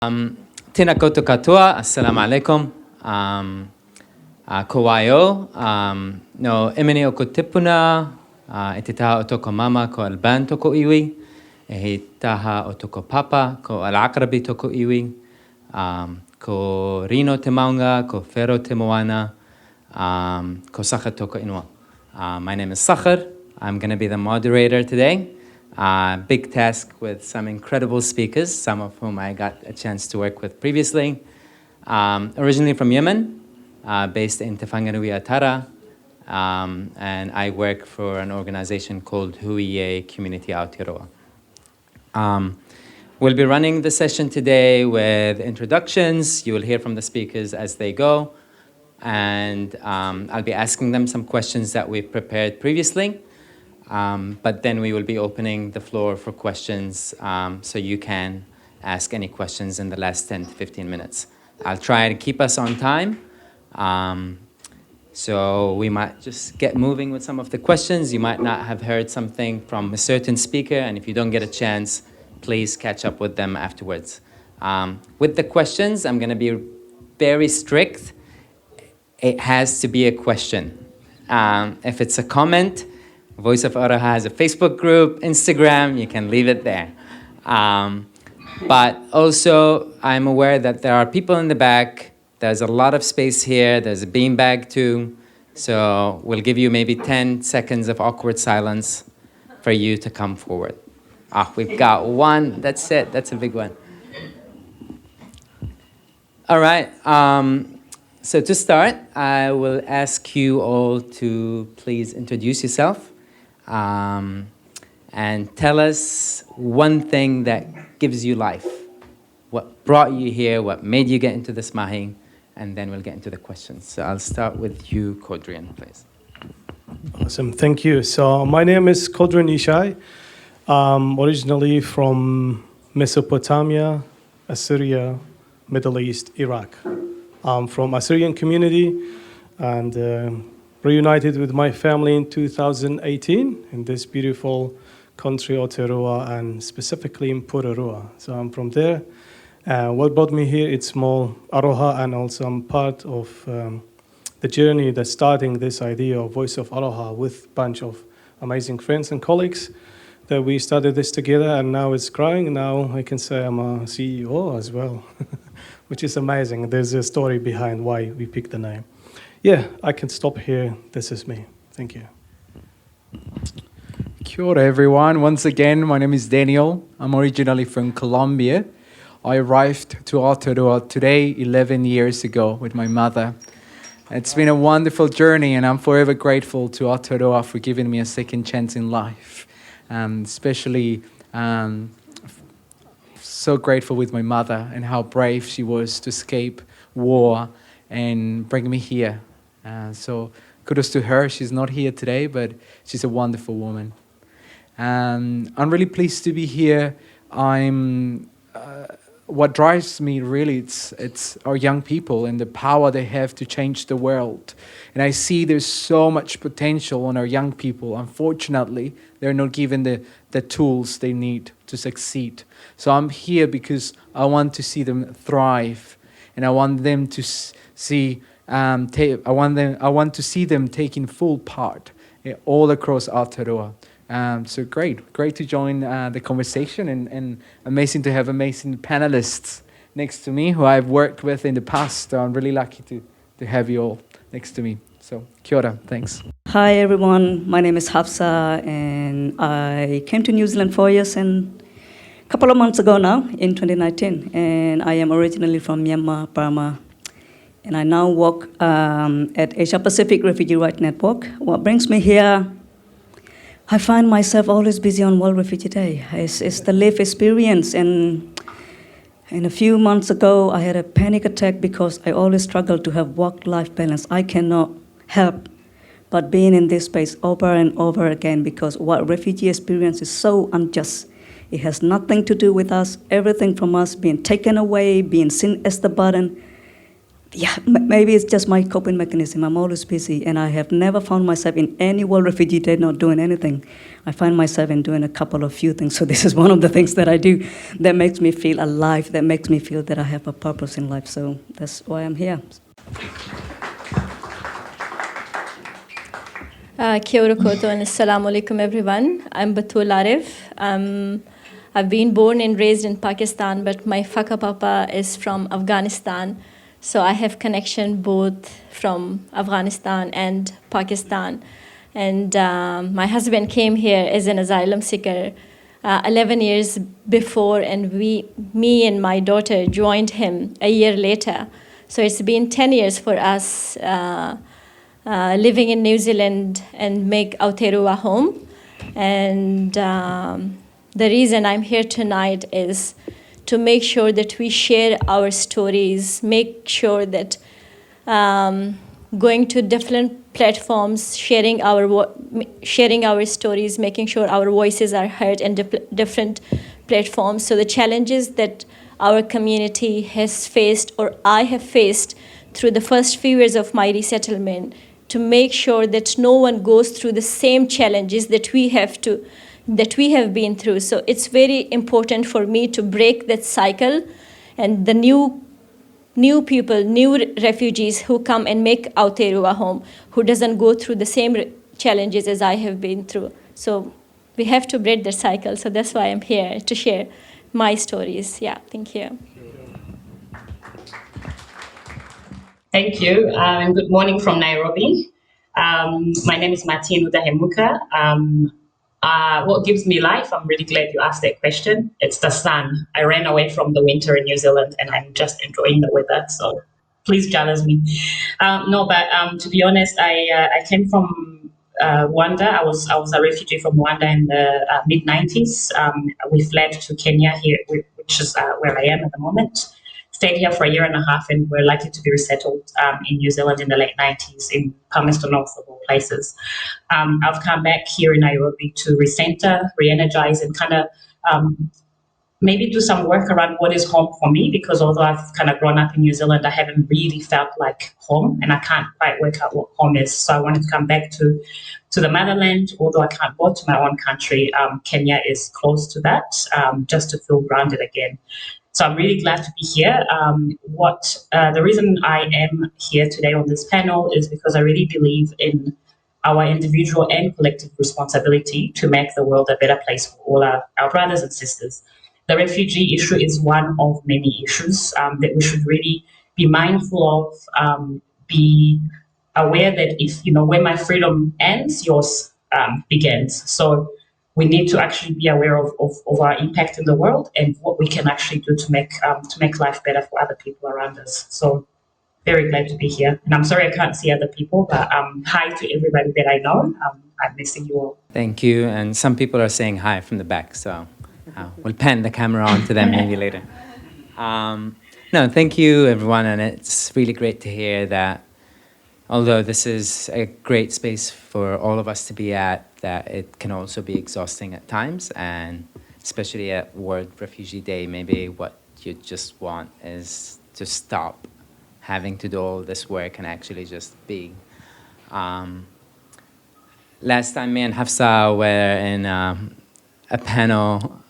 Tēnā koutou katoa, assalamu alaikum. Ko waio, no imene o ko tipuna, e te taha o toko mama ko Alban toko iwi, e he taha o toko papa ko Al-Aqrabi toko iwi, ko Rino te maunga, ko Fero te moana, ko Sakhar toko inua. My name is Sakhar. I'm going to be the moderator today. Big task with some incredible speakers, some of whom I got a chance to work with previously. Originally from Yemen, based in Tefanganui Atara, and I work for an organization called Huiye Community Aotearoa. We'll be running the session today with introductions. You will hear from the speakers as they go, and I'll be asking them some questions that we've prepared previously. But then we will be opening the floor for questions, so you can ask any questions in the last 10 to 15 minutes. I'll try to keep us on time. So we might just get moving with some of the questions. You might not have heard something from a certain speaker, and if you don't get a chance, please catch up with them afterwards. With the questions, I'm going to be very strict. It has to be a question. If it's a comment, Voice of Aroha has a Facebook group, Instagram, you can leave it there. But also, I'm aware that there are people in the back. There's a lot of space here. There's a beanbag too. So we'll give you maybe 10 seconds of awkward silence for you to come forward. We've got one. That's it. That's a big one. All right. So to start, I will ask you all to please introduce yourself. And tell us one thing that gives you life. What brought you here, what made you get into this mahi, and then we'll get into the questions. So I'll start with you, Kodrian, please. Awesome, thank you. So my name is Kodrian Ishai. Originally from Mesopotamia, Assyria, Middle East, Iraq. I'm from Assyrian community and reunited with my family in 2018 in this beautiful country, Aotearoa, and specifically in Pururua. So I'm from there. What brought me here, it's more Aroha, and also I'm part of the journey that's starting this idea of Voice of Aroha with a bunch of amazing friends and colleagues that we started this together, and now it's growing. Now I can say I'm a CEO as well, which is amazing. There's a story behind why we picked the name. Yeah, I can stop here. This is me. Thank you. Kia ora, everyone. Once again, my name is Daniel. I'm originally from Colombia. I arrived to Aotearoa today 11 years ago with my mother. It's been a wonderful journey, and I'm forever grateful to Aotearoa for giving me a second chance in life. Especially so grateful with my mother and how brave she was to escape war and bring me here. So kudos to her. She's not here today, but she's a wonderful woman. I'm really pleased to be here. What drives me really, it's our young people and the power they have to change the world. And I see there's so much potential in our young people. Unfortunately, they're not given the tools they need to succeed. So I'm here because I want to see them thrive, and I want them to see. I want to see them taking full part all across Aotearoa. So great to join the conversation, and amazing to have amazing panelists next to me who I've worked with in the past. So I'm really lucky to have you all next to me. So kia ora, thanks. Hi everyone, my name is Hafsa, and I came to New Zealand 4 years and a couple of months ago now, in 2019, and I am originally from Myanmar, Burma. And I now work at Asia Pacific Refugee Rights Network. What brings me here, I find myself always busy on World Refugee Day. It's the lived experience. And a few months ago, I had a panic attack because I always struggle to have work-life balance. I cannot help but being in this space over and over again, because what refugee experience is so unjust. It has nothing to do with us. Everything from us being taken away, being seen as the burden. yeah, maybe it's just my coping mechanism. I'm always busy, and I have never found myself in any World Refugee Day not doing anything. I find myself in doing a couple of few things. So this is one of the things that I do that makes me feel alive, that makes me feel that I have a purpose in life. So that's why I'm here. Kia ora koutou and assalamu alaikum everyone. I'm Batul Arif. I've been born and raised in Pakistan, but my whakapapa is from Afghanistan. So I have connection both from Afghanistan and Pakistan. And my husband came here as an asylum seeker 11 years before, and me and my daughter joined him a year later. So it's been 10 years for us living in New Zealand and make Aotearoa home. And the reason I'm here tonight is to make sure that we share our stories, make sure that going to different platforms, sharing our stories, making sure our voices are heard in different platforms. So the challenges that our community has faced, or I have faced through the first few years of my resettlement, to make sure that no one goes through the same challenges that we have been through. So it's very important for me to break that cycle, and the new people, new refugees who come and make Aotearoa home, who doesn't go through the same challenges as I have been through. So we have to break the cycle. So that's why I'm here, to share my stories. Yeah, thank you. Thank you, and good morning from Nairobi. My name is Martine Udahemuka. What gives me life? I'm really glad you asked that question. It's the sun. I ran away from the winter in New Zealand, and I'm just enjoying the weather. So please jealous me. To be honest, I came from Rwanda. I was a refugee from Rwanda in the mid 90s. We fled to Kenya here, which is where I am at the moment. Stayed here for a year and a half, and we're likely to be resettled in New Zealand in the late 90s, in Palmerston North of all places. I've come back here in Nairobi to recenter, re-energize, and kind of maybe do some work around what is home for me, because although I've kind of grown up in New Zealand, I haven't really felt like home, and I can't quite work out what home is. So I wanted to come back to the motherland. Although I can't go to my own country, Kenya is close to that, just to feel grounded again. So I'm really glad to be here. The reason I am here today on this panel is because I really believe in our individual and collective responsibility to make the world a better place for all our brothers and sisters. The refugee issue is one of many issues that we should really be mindful of, be aware that if, when my freedom ends, yours begins. So we need to actually be aware of our impact in the world and what we can actually do to make life better for other people around us. So very glad to be here. And I'm sorry I can't see other people, but hi to everybody that I know. I'm missing you all. Thank you. And some people are saying hi from the back, so we'll pan the camera on to them maybe later. No, thank you, everyone. And it's really great to hear that although this is a great space for all of us to be at, that it can also be exhausting at times, and especially at World Refugee Day, maybe what you just want is to stop having to do all this work and actually just be. Last time me and Hafsa were in a panel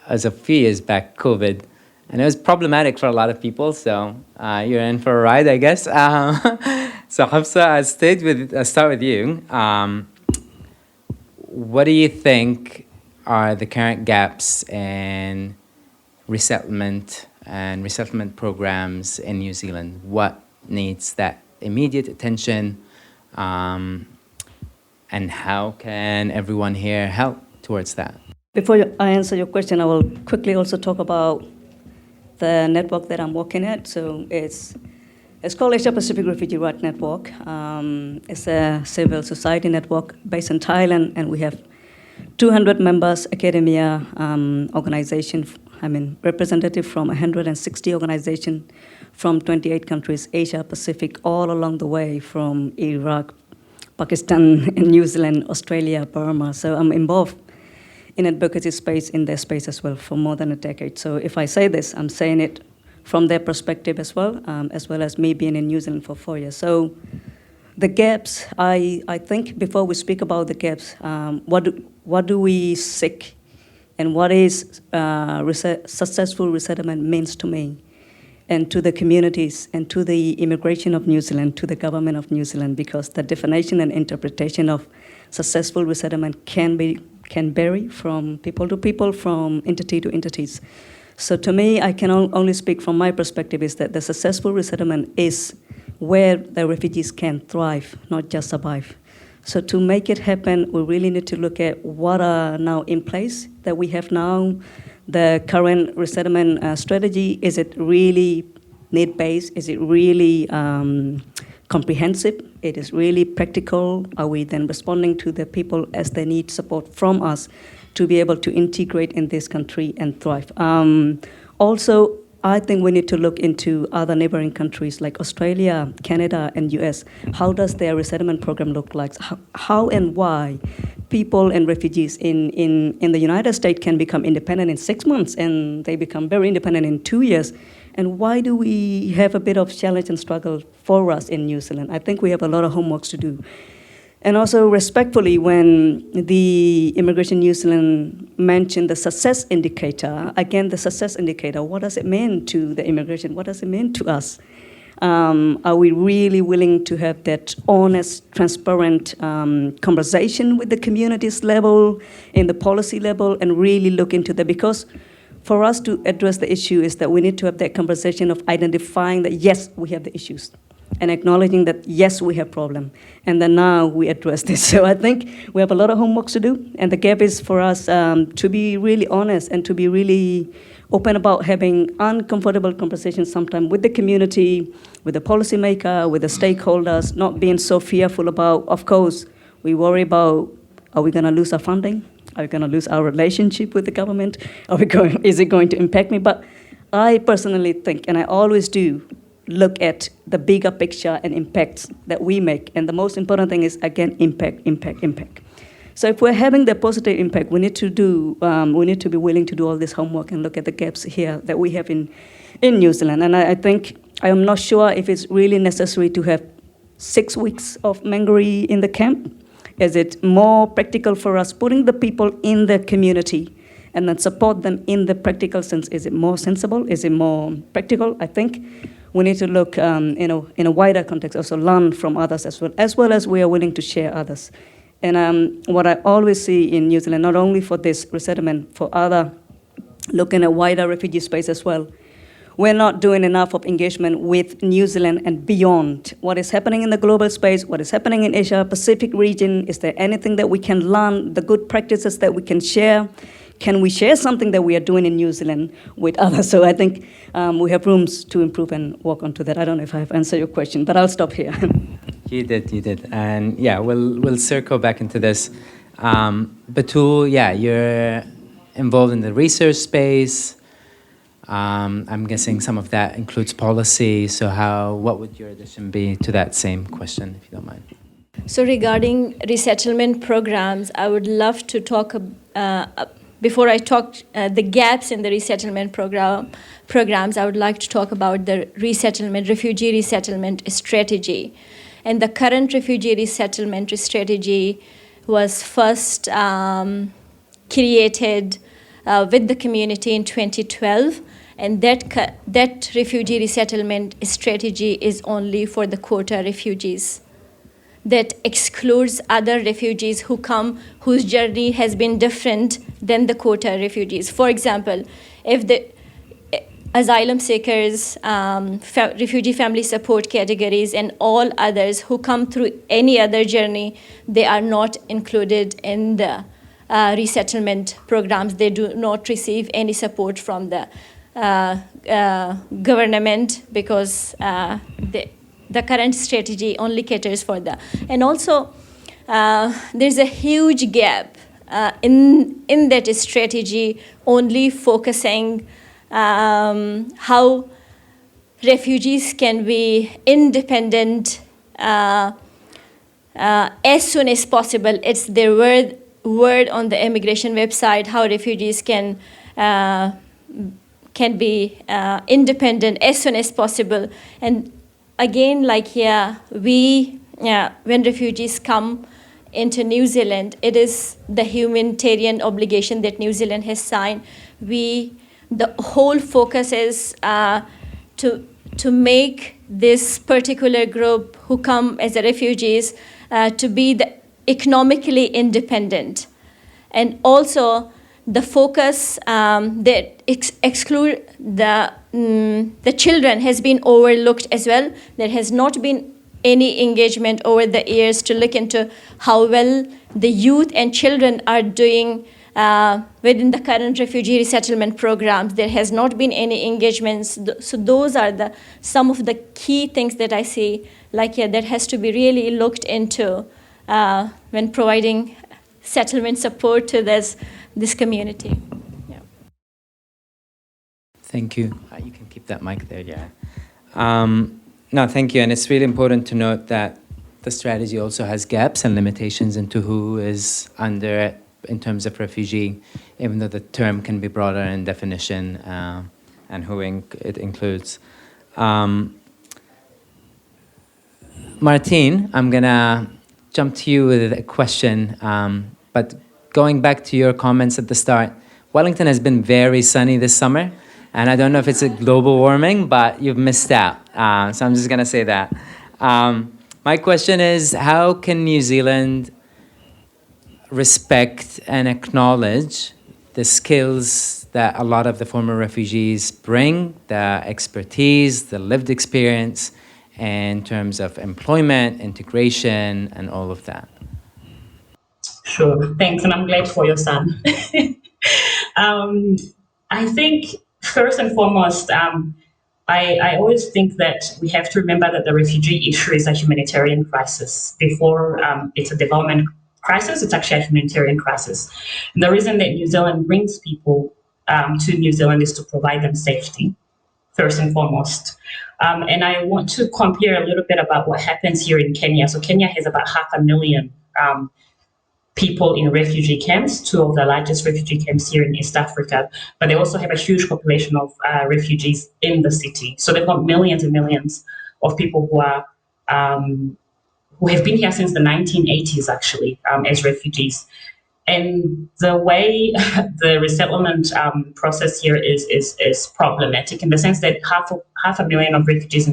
as a few years back, COVID, and it was problematic for a lot of people, so you're in for a ride, I guess. So Hafsa, I'll start with you. What do you think are the current gaps in resettlement and resettlement programs in New Zealand? What needs that immediate attention? And how can everyone here help towards that? Before I answer your question, I will quickly also talk about the network that I'm working at. So it's called Asia Pacific Refugee Rights Network. It's a civil society network based in Thailand, and we have 200 members, academia, organization, representative from 160 organizations from 28 countries, Asia Pacific, all along the way, from Iraq, Pakistan, New Zealand, Australia, Burma. So I'm involved in advocacy space, in their space as well, for more than a decade. So if I say this, I'm saying it from their perspective as well as me being in New Zealand for 4 years. So the gaps, I think before we speak about the gaps, what do we seek and what is successful resettlement means to me and to the communities and to the immigration of New Zealand, to the government of New Zealand, because the definition and interpretation of successful resettlement can vary from people to people, from entity to entities. So to me, I can only speak from my perspective is that the successful resettlement is where the refugees can thrive, not just survive. So to make it happen, we really need to look at what are now in place that we have now. The current resettlement strategy, is it really need-based? Is it really comprehensive? It is really practical? Are we then responding to the people as they need support from us to be able to integrate in this country and thrive? Also, I think we need to look into other neighboring countries like Australia, Canada, and US. How does their resettlement program look like? How and why people and refugees in the United States can become independent in 6 months and they become very independent in 2 years? And why do we have a bit of challenge and struggle for us in New Zealand? I think we have a lot of homeworks to do. And also respectfully, when the Immigration New Zealand mentioned the success indicator, again, the success indicator, what does it mean to the immigration? What does it mean to us? Are we really willing to have that honest, transparent conversation with the communities level, in the policy level, and really look into that? Because for us to address the issue is that we need to have that conversation of identifying that, yes, we have the issues, and acknowledging that, yes, we have problem, and then now we address this. So I think we have a lot of homework to do, and the gap is for us to be really honest and to be really open about having uncomfortable conversations sometimes with the community, with the policymaker, with the stakeholders, not being so fearful about, of course, we worry about, are we gonna lose our funding? Are we gonna lose our relationship with the government? Is it going to impact me? But I personally think, and I always do, look at the bigger picture and impacts that we make. And the most important thing is, again, impact. So if we're having the positive impact, we need to be willing to do all this homework and look at the gaps here that we have in New Zealand. And I think, I am not sure if it's really necessary to have 6 weeks of Mangere in the camp. Is it more practical for us putting the people in the community and then support them in the practical sense? Is it more sensible? Is it more practical? I think we need to look in a wider context, also learn from others as well as we are willing to share others. And what I always see in New Zealand, not only for this resettlement, for other, looking at wider refugee space as well, we're not doing enough of engagement with New Zealand and beyond. What is happening in the global space, what is happening in Asia Pacific region, is there anything that we can learn, the good practices that we can share? Can we share something that we are doing in New Zealand with others? So I think we have rooms to improve and work onto that. I don't know if I have answered your question, but I'll stop here. You did. And yeah, we'll circle back into this. Batul, yeah, you're involved in the research space. I'm guessing some of that includes policy. So what would your addition be to that same question, if you don't mind? So regarding resettlement programs, I would love to talk before I talk the gaps in the resettlement programs, I would like to talk about the refugee resettlement strategy. And the current refugee resettlement strategy was first created with the community in 2012. And that refugee resettlement strategy is only for the quota refugees. That excludes other refugees who come, whose journey has been different than the quota refugees. For example, if the asylum seekers, refugee family support categories, and all others who come through any other journey, they are not included in the resettlement programs. They do not receive any support from the government because the current strategy only caters for that. And also, there's a huge gap in that strategy, only focusing how refugees can be independent as soon as possible. It's their word on the immigration website, how refugees can can be independent as soon as possible. And again, like here, when refugees come into New Zealand, it is the humanitarian obligation that New Zealand has signed. The whole focus is to make this particular group who come as refugees to be economically independent. And also the focus that exclude the children has been overlooked as well. There has not been any engagement over the years to look into how well the youth and children are doing within the current refugee resettlement programs. There has not been any engagements. So those are some of the key things that I see, that has to be really looked into when providing settlement support to this community. Yeah. Thank you. You can keep that mic there, yeah. No, thank you. And it's really important to note that the strategy also has gaps and limitations into who is under it in terms of refugee, even though the term can be broader in definition and who it includes. Martine, I'm going to jump to you with a question, but going back to your comments at the start, Wellington has been very sunny this summer, and I don't know if it's a global warming, but you've missed out. So I'm just going to say that. My question is, how can New Zealand respect and acknowledge the skills that a lot of the former refugees bring, the expertise, the lived experience in terms of employment, integration, and all of that? Sure, thanks, and I'm glad for your son. I think first and foremost, I always think that we have to remember that the refugee issue is a humanitarian crisis. Before it's a development crisis, it's actually a humanitarian crisis. And the reason that New Zealand brings people to New Zealand is to provide them safety, first and foremost. And I want to compare a little bit about what happens here in Kenya. So Kenya has about 500,000 people in refugee camps, two of the largest refugee camps here in East Africa, but they also have a huge population of refugees in the city. So they've got millions and millions of people who are who have been here since the 1980s, actually, as refugees. And the way the resettlement process here is problematic in the sense that half a million of refugees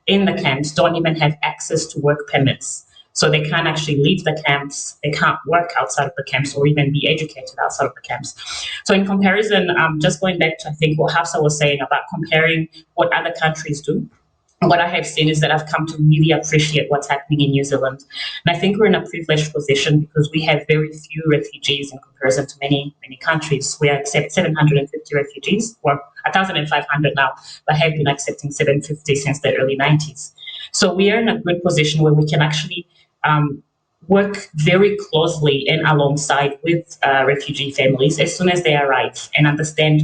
in the camps don't even have access to work permits. So they can't actually leave the camps, they can't work outside of the camps or even be educated outside of the camps. So in comparison, just going back to, I think, what Hafsa was saying about comparing what other countries do, what I have seen is that I've come to really appreciate what's happening in New Zealand. And I think we're in a privileged position because we have very few refugees in comparison to many, many countries. We accept 750 refugees, or 1,500 now, but have been accepting 750 since the early 90s. So we are in a good position where we can actually work very closely and alongside with refugee families as soon as they arrive and understand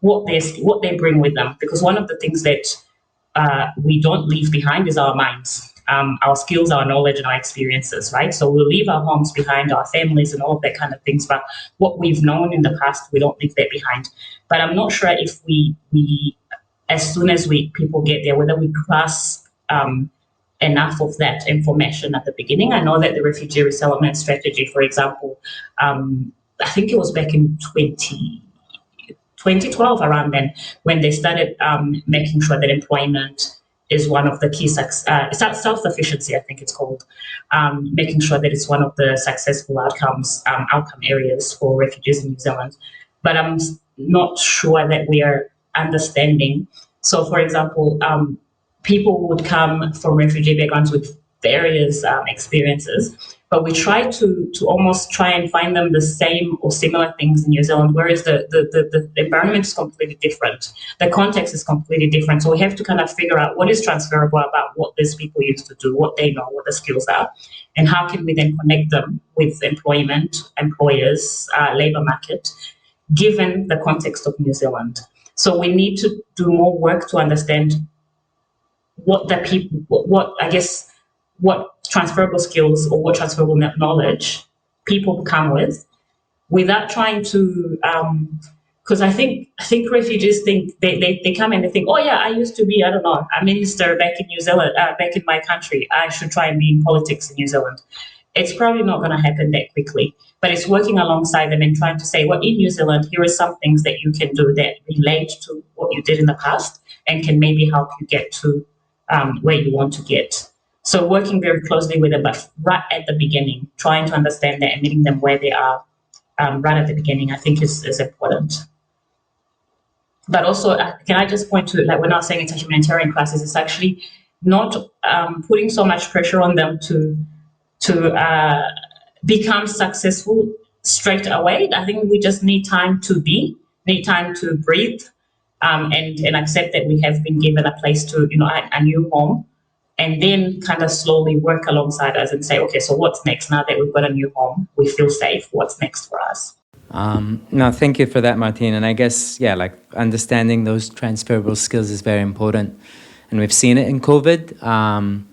what they bring with them. Because one of the things that we don't leave behind is our minds, our skills, our knowledge, and our experiences, right? So we'll leave our homes behind, our families, and all of that kind of things. But what we've known in the past, we don't leave that behind. But I'm not sure if we as soon as people get there, whether we grasp enough of that information at the beginning. I know that the refugee resettlement strategy, for example, I think it was back in 2012, around then, when they started making sure that employment is one of the key self-sufficiency, I think it's called, making sure that it's one of the successful outcome areas for refugees in New Zealand. But I'm not sure that we are understanding. So, for example, people would come from refugee backgrounds with various experiences, but we try to almost try and find them the same or similar things in New Zealand, whereas the environment is completely different. The context is completely different. So we have to kind of figure out what is transferable about what these people used to do, what they know, what the skills are, and how can we then connect them with employment, employers, labour market, given the context of New Zealand. So we need to do more work to understand what transferable skills or what transferable knowledge people come with, without trying to because I think refugees think they come and they think, oh yeah, I used to be, I don't know, a minister back in New Zealand, back in my country. I should try and be in politics in New Zealand. It's probably not going to happen that quickly, but it's working alongside them and trying to say, well, in New Zealand, here are some things that you can do that relate to what you did in the past and can maybe help you get to where you want to get. So working very closely with them, but right at the beginning, trying to understand that and meeting them where they are right at the beginning, I think is important. But also, can I just point to, like, we're not saying it's a humanitarian crisis, it's actually not putting so much pressure on them to become successful straight away. I think we just need time to need time to breathe, and accept that we have been given a place to, a new home, and then kind of slowly work alongside us and say, okay, so what's next now that we've got a new home? We feel safe. What's next for us? No, thank you for that, Martine. And I guess, yeah, like understanding those transferable skills is very important. And we've seen it in COVID.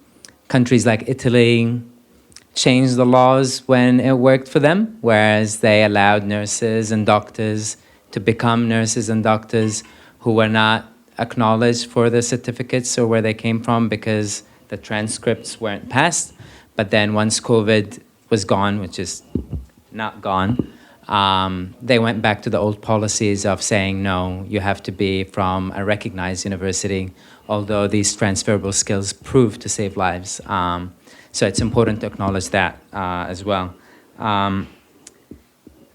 Countries like Italy changed the laws when it worked for them, whereas they allowed nurses and doctors to become nurses and doctors who were not acknowledged for their certificates or where they came from because the transcripts weren't passed. But then once COVID was gone, which is not gone, they went back to the old policies of saying, no, you have to be from a recognized university, although these transferable skills prove to save lives. So it's important to acknowledge that as well.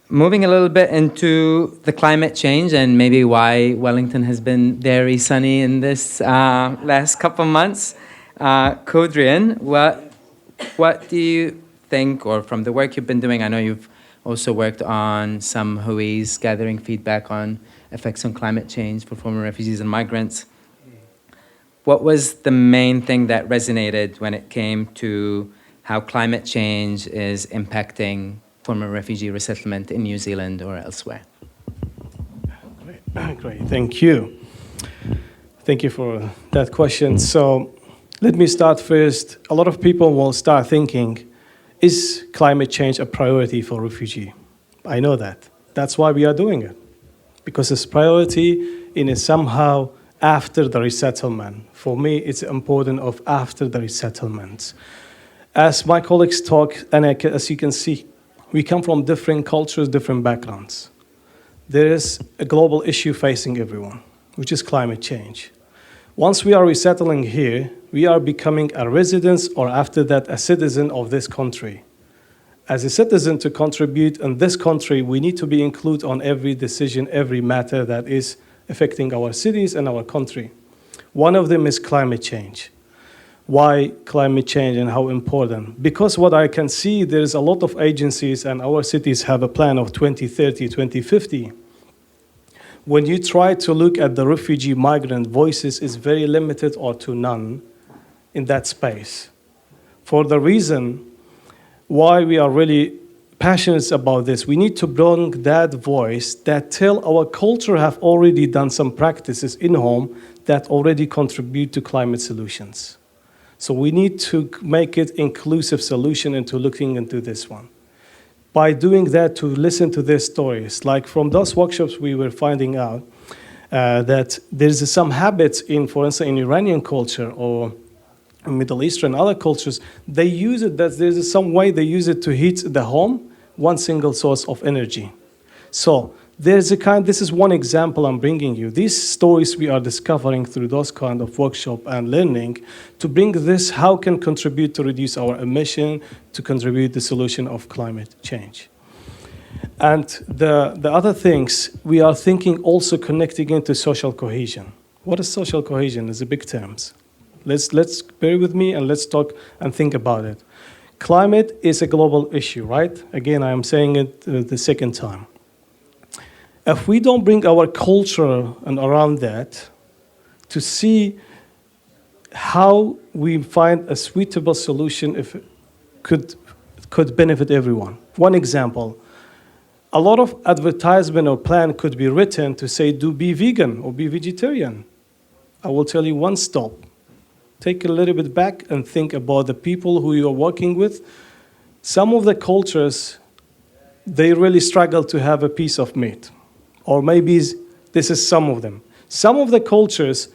Moving a little bit into the climate change and maybe why Wellington has been very sunny in this last couple of months. Kodrian, what do you think, or from the work you've been doing, I know you've also worked on some HUIs, gathering feedback on effects on climate change for former refugees and migrants. What was the main thing that resonated when it came to how climate change is impacting former refugee resettlement in New Zealand or elsewhere? Great, thank you. Thank you for that question. So let me start first. A lot of people will start thinking, is climate change a priority for refugee? I know that. That's why we are doing it. Because it's priority in a somehow after the resettlement. For me, it's important of after the resettlement. As my colleagues talk, and as you can see, we come from different cultures, different backgrounds. There is a global issue facing everyone, which is climate change. Once we are resettling here, we are becoming a resident or after that a citizen of this country. As a citizen to contribute in this country, we need to be included on every decision, every matter that is affecting our cities and our country. One of them is climate change. Why climate change and how important? Because what I can see, there's a lot of agencies and our cities have a plan of 2030, 2050. When you try to look at the refugee migrant voices, is very limited or to none in that space. For the reason why we are really passionate about this, we need to bring that voice that tell our culture have already done some practices in home that already contribute to climate solutions. So we need to make it inclusive solution into looking into this one. By doing that, to listen to their stories, like from those workshops we were finding out that there's some habits in, for instance, in Iranian culture or Middle Eastern, other cultures, they use it, that there's some way they use it to heat the home, one single source of energy. So there's this is one example I'm bringing you. These stories we are discovering through those kind of workshop and learning to bring this, how can contribute to reduce our emission, to contribute the solution of climate change. And the other things, we are thinking also connecting into social cohesion. What is social cohesion? It's a big terms. Let's bear with me and let's talk and think about it. Climate is a global issue, right? Again, I am saying it the second time. If we don't bring our culture and around that to see how we find a suitable solution if it could benefit everyone. One example, a lot of advertisement or plan could be written to say, do be vegan or be vegetarian. I will tell you one stop. Take a little bit back and think about the people who you are working with. Some of the cultures, they really struggle to have a piece of meat Or maybe this is some of them. Some of the cultures,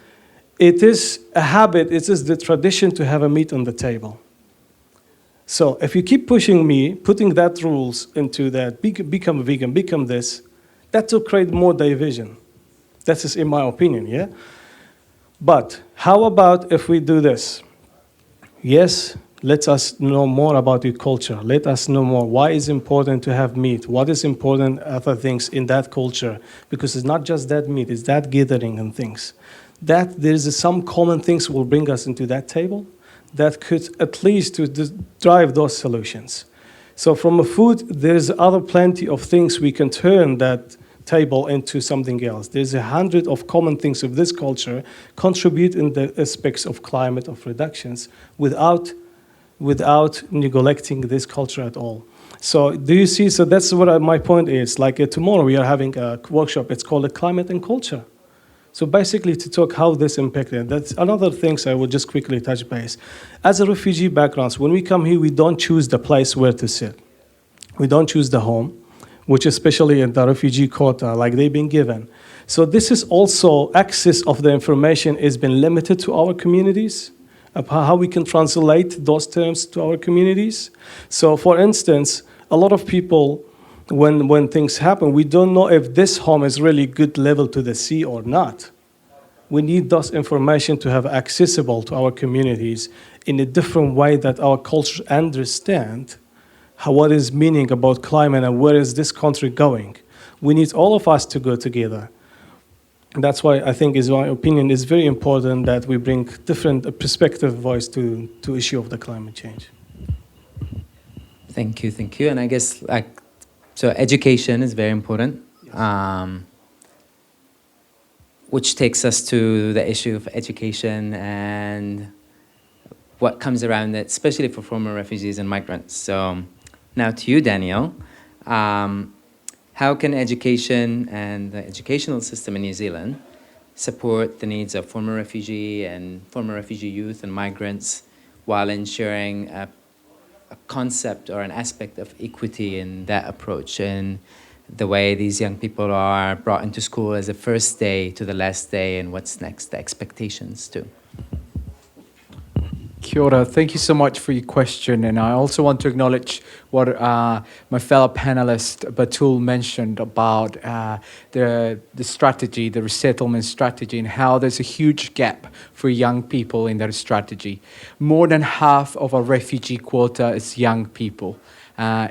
it is a habit, it is the tradition to have a meat on the table. So if you keep pushing me, putting that rules into that, become vegan, become this, that will create more division. That is in my opinion, yeah? But how about if we do this? Yes, let us know more about your culture. Let us know more. Why is it important to have meat? What is important other things in that culture? Because it's not just that meat, it's that gathering and things. That there's some common things will bring us into that table that could at least to drive those solutions. So from a food, there's other plenty of things we can turn that table into something else. There's 100 of common things of this culture contribute in the aspects of climate, of reductions, without neglecting this culture at all. So do you see, so that's what my point is. Like tomorrow we are having a workshop, it's called Climate and Culture. So basically to talk how this impacted, that's another thing I will just quickly touch base. As a refugee backgrounds, when we come here, we don't choose the place where to sit. We don't choose the home, which especially in the refugee quota, like they've been given. So this is also access of the information has been limited to our communities, of how we can translate those terms to our communities. So for instance, a lot of people, when things happen, we don't know if this home is really good level to the sea or not. We need those information to have accessible to our communities in a different way that our culture understand what is meaning about climate and where is this country going. We need all of us to go together. And that's why I think, is my opinion, is very important that we bring different perspective voice to issue of the climate change. Thank you. And I guess so education is very important, which takes us to the issue of education and what comes around it, especially for former refugees and migrants. So now to you, Daniel. How can education and the educational system in New Zealand support the needs of former refugee youth and migrants while ensuring a concept or an aspect of equity in that approach and the way these young people are brought into school as a first day to the last day and what's next, the expectations too? Kia ora. Thank you so much for your question. And I also want to acknowledge what my fellow panelist Batul mentioned about the strategy, the resettlement strategy, and how there's a huge gap for young people in that strategy. More than half of our refugee quota is young people.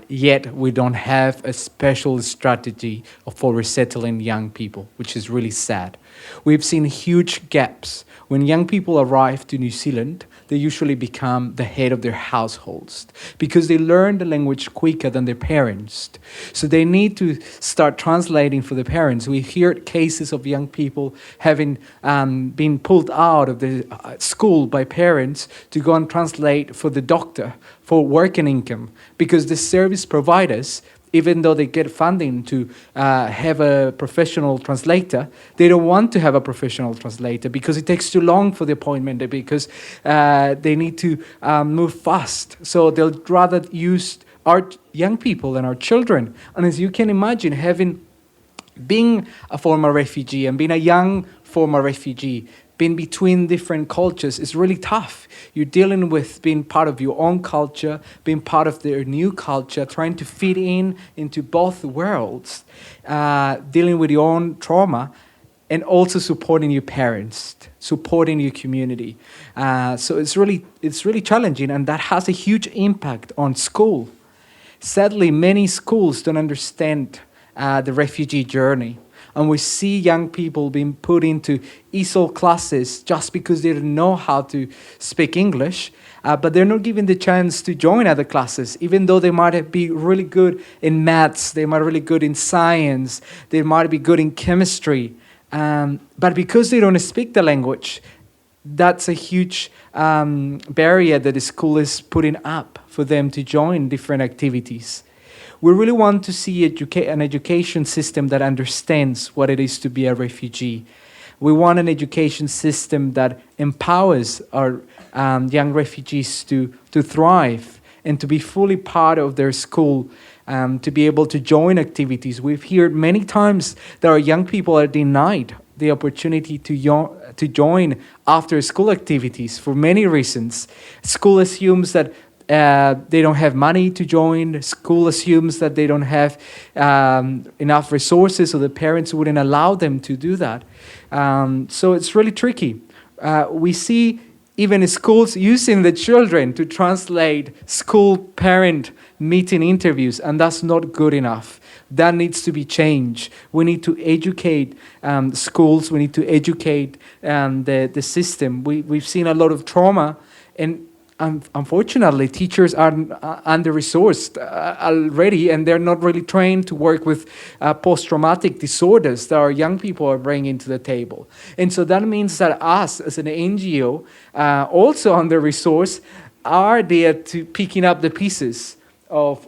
Yet we don't have a special strategy for resettling young people, which is really sad. We've seen huge gaps. When young people arrive to New Zealand, they usually become the head of their households because they learn the language quicker than their parents. So they need to start translating for the parents. We hear cases of young people having been pulled out of the school by parents to go and translate for the doctor for working income because the service providers, even though they get funding to have a professional translator, they don't want to have a professional translator because it takes too long for the appointment, because they need to move fast. So they'll rather use our young people and our children. And as you can imagine, being a former refugee and being a young former refugee, being between different cultures is really tough. You're dealing with being part of your own culture, being part of their new culture, trying to fit into both worlds, dealing with your own trauma, and also supporting your parents, supporting your community. So it's really challenging, and that has a huge impact on school. Sadly, many schools don't understand the refugee journey. And we see young people being put into ESOL classes just because they don't know how to speak English, but they're not given the chance to join other classes, even though they might be really good in maths, they might be really good in science, they might be good in chemistry. But because they don't speak the language, that's a huge barrier that the school is putting up for them to join different activities. We really want to see an education system that understands what it is to be a refugee. We want an education system that empowers our young refugees to thrive and to be fully part of their school to be able to join activities. We've heard many times that our young people are denied the opportunity to join after school activities for many reasons. School assumes that they don't have money to join. School assumes that they don't have enough resources, so the parents wouldn't allow them to do that. So it's really tricky. We see even schools using the children to translate school parent meeting interviews, and that's not good enough. That needs to be changed. We need to educate schools. We need to educate the system. We've seen a lot of trauma, and unfortunately, teachers are under-resourced already, and they're not really trained to work with post-traumatic disorders that our young people are bringing to the table. And so that means that us, as an NGO, also under-resourced, are there to picking up the pieces of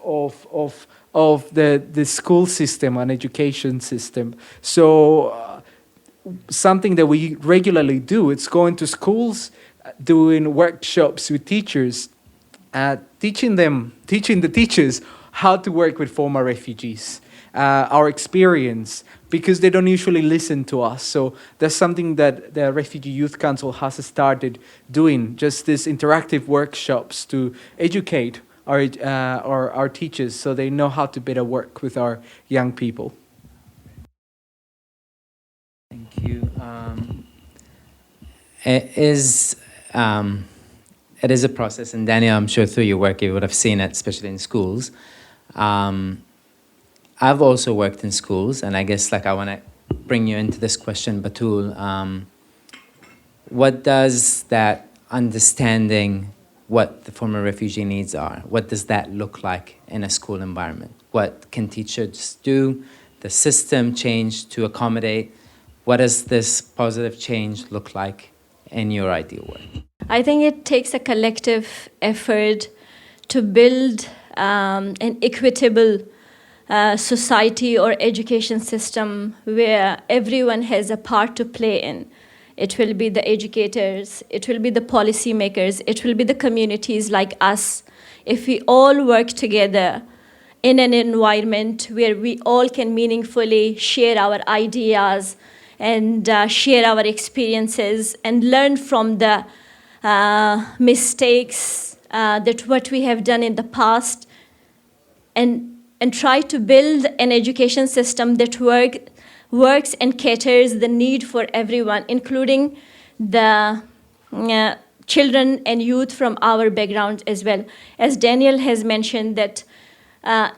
the school system and education system. So something that we regularly do, it's going to schools, doing workshops with teachers, teaching the teachers how to work with former refugees, our experience, because they don't usually listen to us. So that's something that the Refugee Youth Council has started doing, just these interactive workshops to educate our teachers so they know how to better work with our young people. Thank you. It is a process, and Daniel, I'm sure through your work you would have seen it, especially in schools. I've also worked in schools, and I guess I want to bring you into this question, Batul. What does that understanding what the former refugee needs are, what does that look like in a school environment? What can teachers do? The system change to accommodate? What does this positive change look like in your ideal world? I think it takes a collective effort to build an equitable society or education system where everyone has a part to play in. It will be the educators, it will be the policymakers, it will be the communities like us. If we all work together in an environment where we all can meaningfully share our ideas and share our experiences and learn from the mistakes that what we have done in the past, and try to build an education system that works and caters the need for everyone, including the children and youth from our backgrounds as well. As Daniel has mentioned, that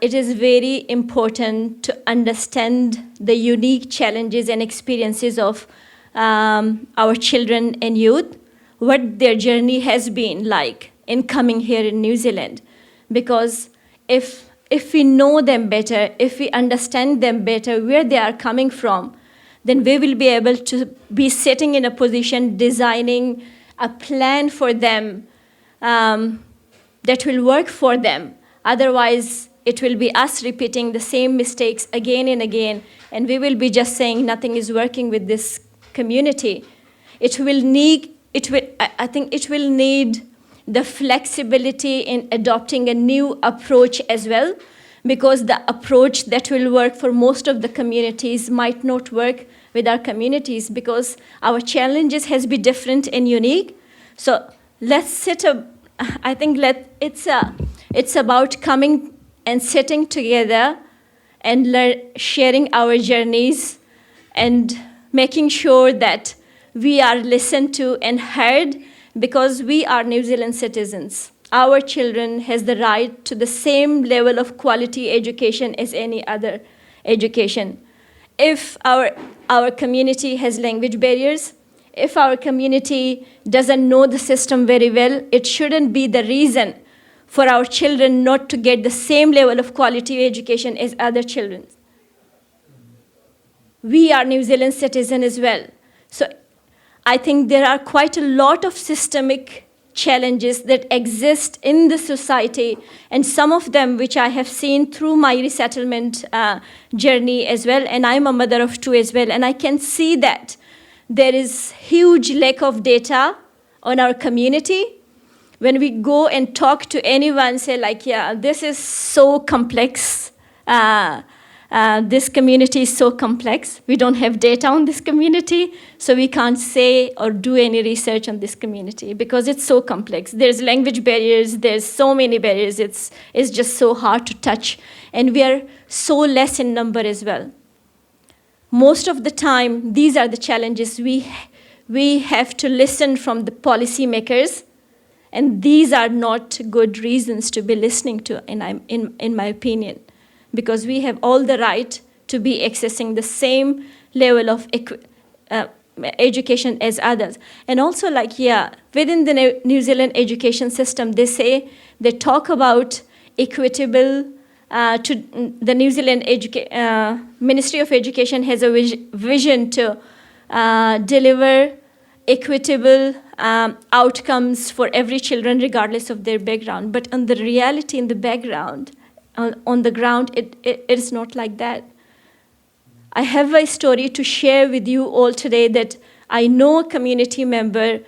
it is very important to understand the unique challenges and experiences of our children and youth, what their journey has been like in coming here in New Zealand. Because if we know them better, if we understand them better, where they are coming from, then we will be able to be sitting in a position designing a plan for them that will work for them. Otherwise, it will be us repeating the same mistakes again and again, and we will be just saying nothing is working with this community. I think it will need the flexibility in adopting a new approach as well, because the approach that will work for most of the communities might not work with our communities, because our challenges has been different and unique. So let's it's about coming and sitting together and sharing our journeys and making sure that we are listened to and heard, because we are New Zealand citizens. Our children has the right to the same level of quality education as any other education. If our community has language barriers, if our community doesn't know the system very well, it shouldn't be the reason for our children not to get the same level of quality education as other children. We are New Zealand citizens as well. So I think there are quite a lot of systemic challenges that exist in the society, and some of them which I have seen through my resettlement journey as well, and I'm a mother of two as well, and I can see that there is huge lack of data on our community. When we go and talk to anyone, say like, yeah, this is so complex, this community is so complex. We don't have data on this community, so we can't say or do any research on this community because it's so complex. There's language barriers, there's so many barriers, it's just so hard to touch. And we are so less in number as well. Most of the time, these are the challenges. We have to listen from the policymakers, and these are not good reasons to be listening to, in my opinion, because we have all the right to be accessing the same level of education as others. And also, within the New Zealand education system, they talk about equitable. To the New Zealand Ministry of Education has a vision to deliver equitable outcomes for every children, regardless of their background. But on the reality in the background, on the ground, it is not like that. I have a story to share with you all today that I know a community member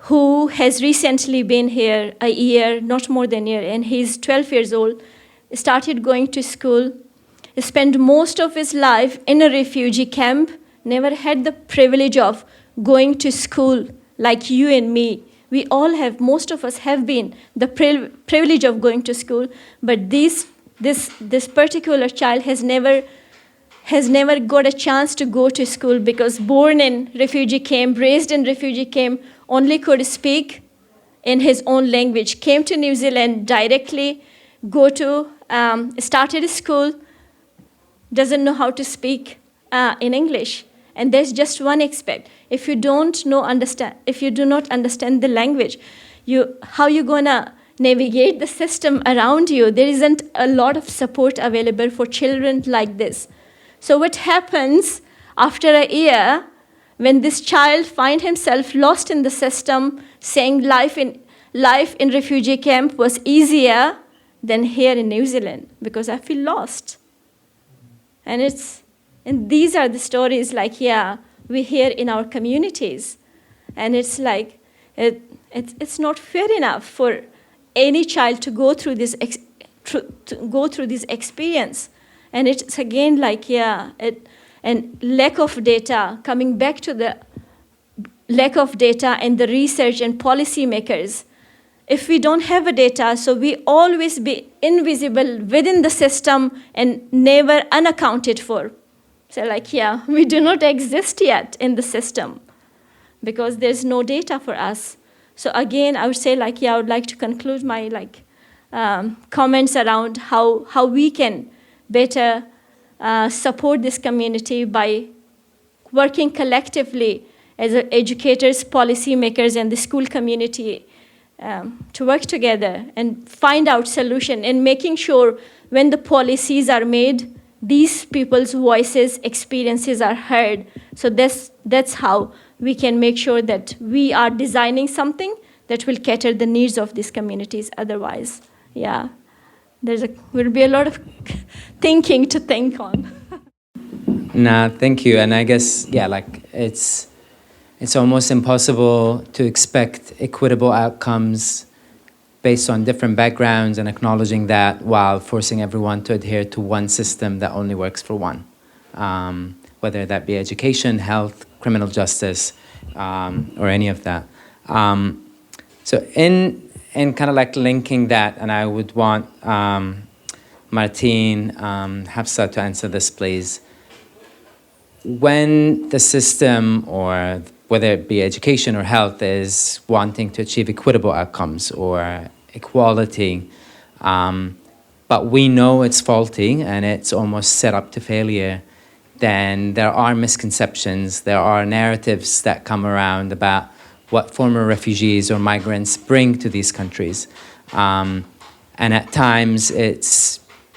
who has recently been here a year, not more than a year, and he's 12 years old, started going to school, spent most of his life in a refugee camp, never had the privilege of going to school like you and me. We all have, most of us have been the privilege of going to school, but this particular child has never got a chance to go to school because born in refugee camp, raised in refugee camp, only could speak in his own language, came to New Zealand directly, started school, doesn't know how to speak in English. And there's just one aspect. If you do not understand the language, how you gonna navigate the system around you? There isn't a lot of support available for children like this. So what happens after a year when this child finds himself lost in the system, saying life in refugee camp was easier than here in New Zealand because I feel lost. And these are the stories we hear in our communities. And it's like, it's not fair enough for any child to go through this experience. And it's again and lack of data, coming back to the lack of data and the research and policymakers. If we don't have a data, so we always be invisible within the system and never unaccounted for. So we do not exist yet in the system because there's no data for us. So again, I would say I would like to conclude my comments around how we can better support this community by working collectively as educators, policymakers, and the school community to work together and find out solution and making sure when the policies are made, these people's voices, experiences are heard. So that's how we can make sure that we are designing something that will cater the needs of these communities. Otherwise, will be a lot of thinking to think on. Nah, thank you. And I guess, it's almost impossible to expect equitable outcomes based on different backgrounds and acknowledging that while forcing everyone to adhere to one system that only works for one, whether that be education, health, criminal justice, or any of that. So in kind of linking that, and I would want Martin, Hafsa to answer this, please. When the system, or whether it be education or health, is wanting to achieve equitable outcomes or equality, but we know it's faulty and it's almost set up to failure, then there are misconceptions, there are narratives that come around about what former refugees or migrants bring to these countries. And at times,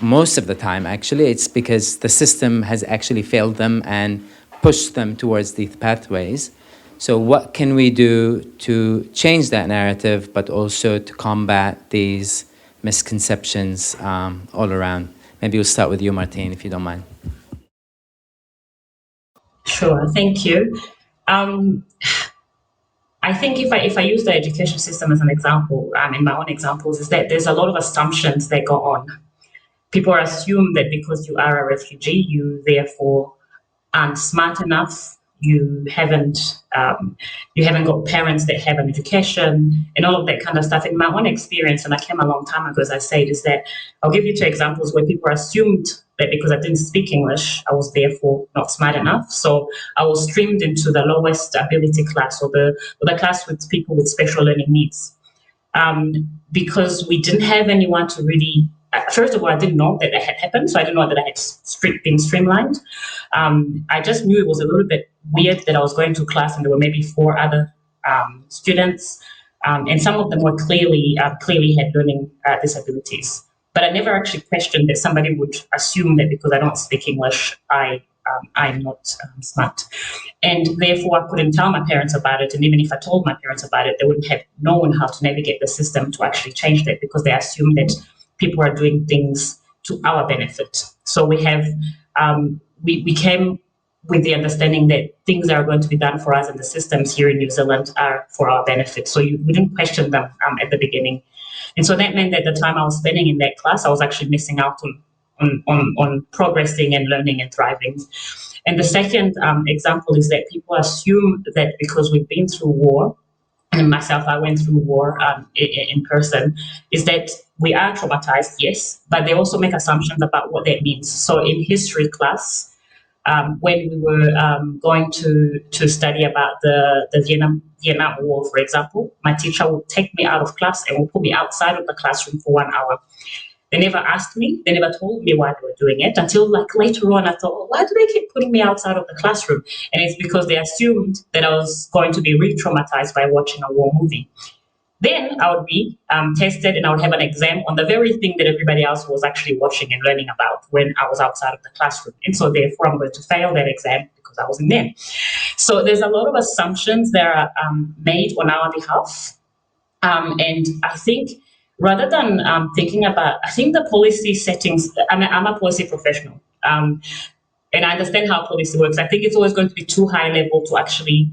most of the time actually, it's because the system has actually failed them and pushed them towards these pathways. So what can we do to change that narrative, but also to combat these misconceptions all around? Maybe we'll start with you, Martin, if you don't mind. Sure, thank you. I think if I use the education system as an example, in my own examples, is that there's a lot of assumptions that go on. people assume that because you are a refugee, you therefore aren't smart enough. You haven't got parents that have an education and all of that kind of stuff. In my own experience, and I came a long time ago, as I said, is that I'll give you two examples where people assumed that because I didn't speak English, I was therefore not smart enough. So I was streamed into the lowest ability class, or the class with people with special learning needs. Because we didn't have anyone to really, first of all, I didn't know that had happened, so I didn't know that I had been streamlined. I just knew it was a little bit weird that I was going to class and there were maybe 4 other students, and some of them were clearly had learning disabilities. But I never actually questioned that somebody would assume that because I don't speak English, I'm not smart. And therefore, I couldn't tell my parents about it. And even if I told my parents about it, they wouldn't have known how to navigate the system to actually change that, because they assume that people are doing things to our benefit. So we have, we came with the understanding that things that are going to be done for us and the systems here in New Zealand are for our benefit. So we didn't question them at the beginning. And so that meant that the time I was spending in that class, I was actually missing out on progressing and learning and thriving. And the second example is that people assume that because we've been through war, and myself, I went through war in person, is that we are traumatized, yes, but they also make assumptions about what that means. So in history class, when we were going to study about the Vietnam War, for example, my teacher would take me out of class and would put me outside of the classroom for 1 hour. They never asked me, they never told me why they were doing it, until like later on I thought, well, why do they keep putting me outside of the classroom? And it's because they assumed that I was going to be re-traumatized by watching a war movie. Then I would be tested and I would have an exam on the very thing that everybody else was actually watching and learning about when I was outside of the classroom. And so therefore I'm going to fail that exam because I wasn't there. So there's a lot of assumptions that are made on our behalf. And I think rather than thinking about, I think the policy settings, I'm a policy professional, and I understand how policy works. I think it's always going to be too high level to actually,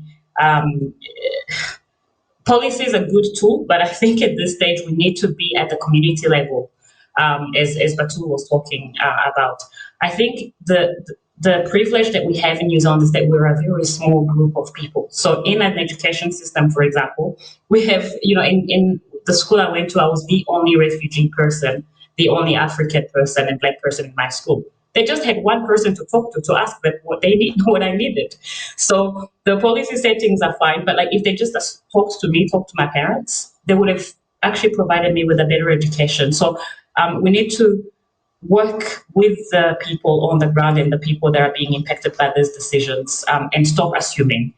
policy is a good tool, but I think at this stage we need to be at the community level, as Batul was talking about. I think the privilege that we have in New Zealand is that we're a very small group of people. So in an education system, for example, we have, in the school I went to, I was the only refugee person, the only African person and Black person in my school. They just had one person to talk to ask them what they need, what I needed. So the policy settings are fine, but like if they just talked to me, talked to my parents, they would have actually provided me with a better education. So we need to work with the people on the ground and the people that are being impacted by these decisions, and stop assuming.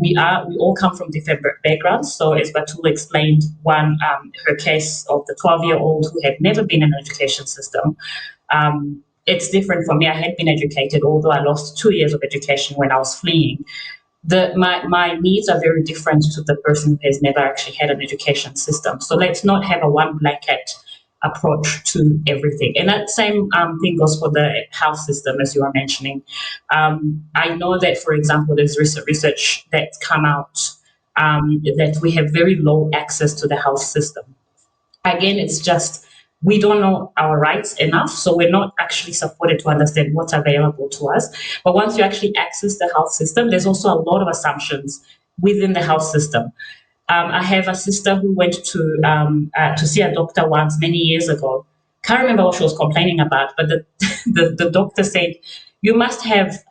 We all come from different backgrounds. So as Batul explained, her case of the 12-year-old who had never been in an education system, it's different for me. I had been educated, although I lost 2 years of education when I was fleeing. My needs are very different to the person who has never actually had an education system. So let's not have a one blanket approach to everything. And that same thing goes for the health system, as you are mentioning. I know that, for example, there's research that's come out that we have very low access to the health system. Again, it's just we don't know our rights enough, so we're not actually supported to understand what's available to us. But once you actually access the health system, there's also a lot of assumptions within the health system. I have a sister who went to see a doctor once many years ago. Can't remember what she was complaining about, but the doctor said, you must have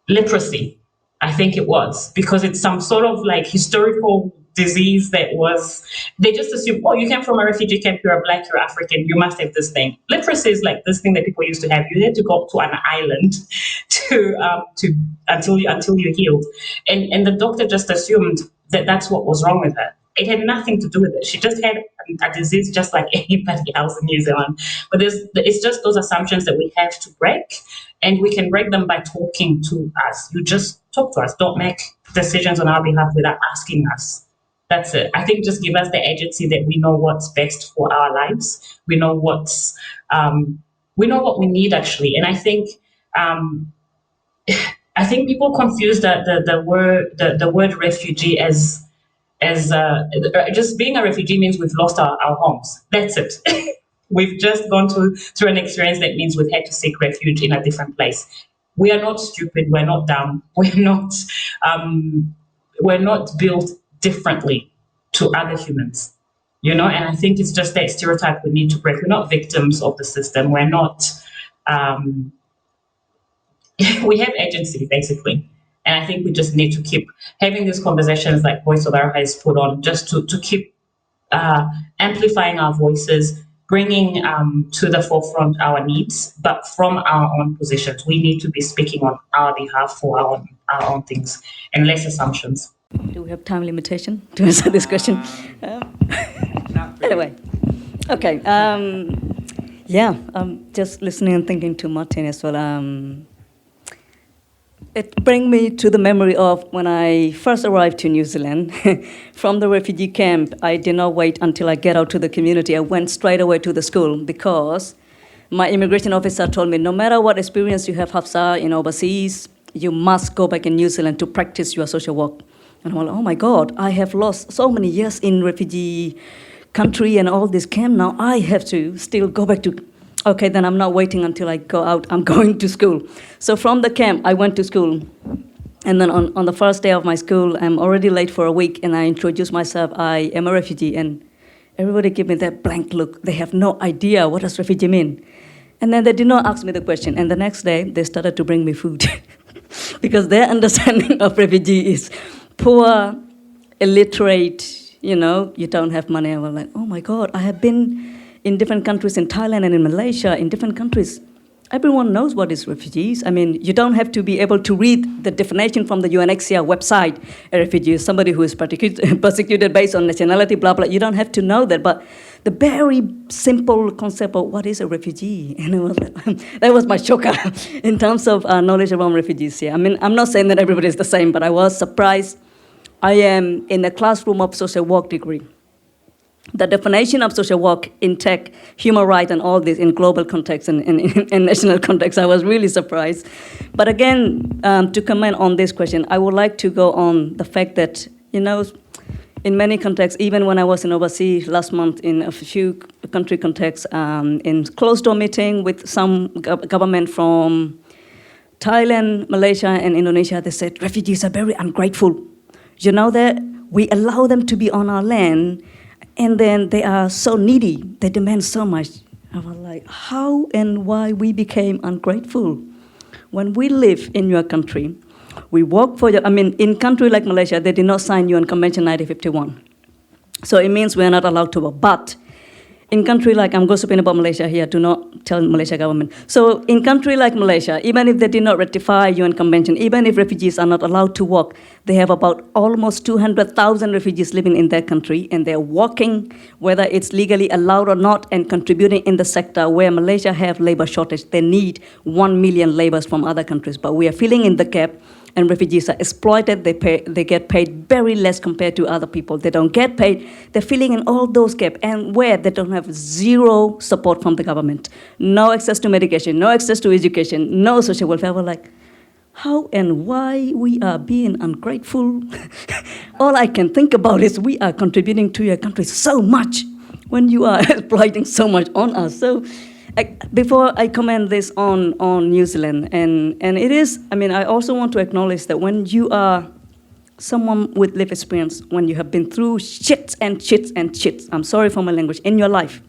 leprosy, I think it was, because it's some sort of like historical disease they just assume, oh, you came from a refugee camp, you're a Black, you're African, you must have this thing. Leprosy is like this thing that people used to have. You had to go to an island until you healed. And the doctor just assumed that that's what was wrong with her. It had nothing to do with it. She just had a disease just like anybody else in New Zealand. But it's just those assumptions that we have to break, and we can break them by talking to us. You just talk to us. Don't make decisions on our behalf without asking us. That's it. I think just give us the agency that we know what's best for our lives. We know what we need actually. And I think people confuse the word refugee as just being a refugee means we've lost our homes. That's it. We've just gone through an experience that means we've had to seek refuge in a different place. We are not stupid. We're not dumb. We're not built differently to other humans, you know. And I think it's just that stereotype we need to break. We're not victims of the system. We're not. We have agency, basically. And I think we just need to keep having these conversations like Voice of Aroha has put on, just to keep amplifying our voices, bringing to the forefront our needs, but from our own positions. We need to be speaking on our behalf for our own things and less assumptions. Do we have time limitation to answer this question? Anyway, okay. Yeah, I'm just listening and thinking to Martin as well. It brings me to the memory of when I first arrived to New Zealand. From the refugee camp, I did not wait until I get out to the community. I went straight away to the school because my immigration officer told me, no matter what experience you have, Hafsa, in overseas, you must go back in New Zealand to practice your social work. And I'm like, oh my God, I have lost so many years in refugee country and all this camp. Now I have to still go back to, okay, then I'm not waiting until I go out. I'm going to school. So from the camp, I went to school. And then on the first day of my school, I'm already late for a week, and I introduced myself. I am a refugee. And everybody gave me that blank look. They have no idea what does refugee mean. And then they did not ask me the question. And the next day, they started to bring me food because their understanding of refugee is poor, illiterate, you know, you don't have money. I was like, oh my God, I have been in different countries, in Thailand and in Malaysia, in different countries. Everyone knows what is refugees. I mean, you don't have to be able to read the definition from the UNHCR website. A refugee is somebody who is persecuted based on nationality, blah, blah. You don't have to know that. But the very simple concept of what is a refugee, and it was like, that was my shocker in terms of knowledge around refugees here. I mean, I'm not saying that everybody is the same, but I was surprised. I am in a classroom of social work degree. The definition of social work in tech, human rights, and all this in global context and in national context, I was really surprised. But again, to comment on this question, I would like to go on the fact that, you know, in many contexts, even when I was in overseas last month in a few country contexts, in closed-door meeting with some government from Thailand, Malaysia, and Indonesia, they said refugees are very ungrateful. You know that we allow them to be on our land, and then they are so needy, they demand so much. I was like, how and why we became ungrateful? When we live in your country, we work for your, I mean, in country like Malaysia, they did not sign UN Convention 1951. So it means we are not allowed to work. But in country like, I'm gossiping about Malaysia here, do not tell Malaysia government. So in country like Malaysia, even if they did not ratify UN Convention, even if refugees are not allowed to work, they have about almost 200,000 refugees living in their country, and they're working, whether it's legally allowed or not, and contributing in the sector where Malaysia have labor shortage. They need 1 million laborers from other countries, but we are filling in the gap. And refugees are exploited. They get paid very less compared to other people. They don't get paid. They're filling in all those gaps, and where they don't have zero support from the government, no access to medication, no access to education, no social welfare. We're like, how and why we are being ungrateful? All I can think about is we are contributing to your country so much when you are exploiting so much on us. So. Before I comment this on New Zealand, and it is, I mean, I also want to acknowledge that when you are someone with lived experience, when you have been through shits and shits and shits, I'm sorry for my language, in your life,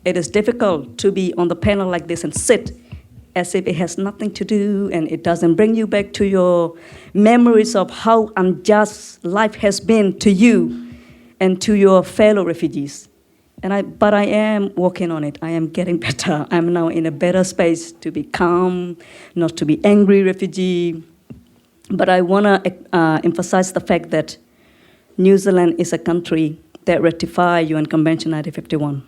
it is difficult to be on the panel like this and sit as if it has nothing to do and it doesn't bring you back to your memories of how unjust life has been to you and to your fellow refugees. But I am working on it. I am getting better. I'm now in a better space to be calm, not to be angry refugee. But I want to emphasize the fact that New Zealand is a country that ratified UN Convention 1951.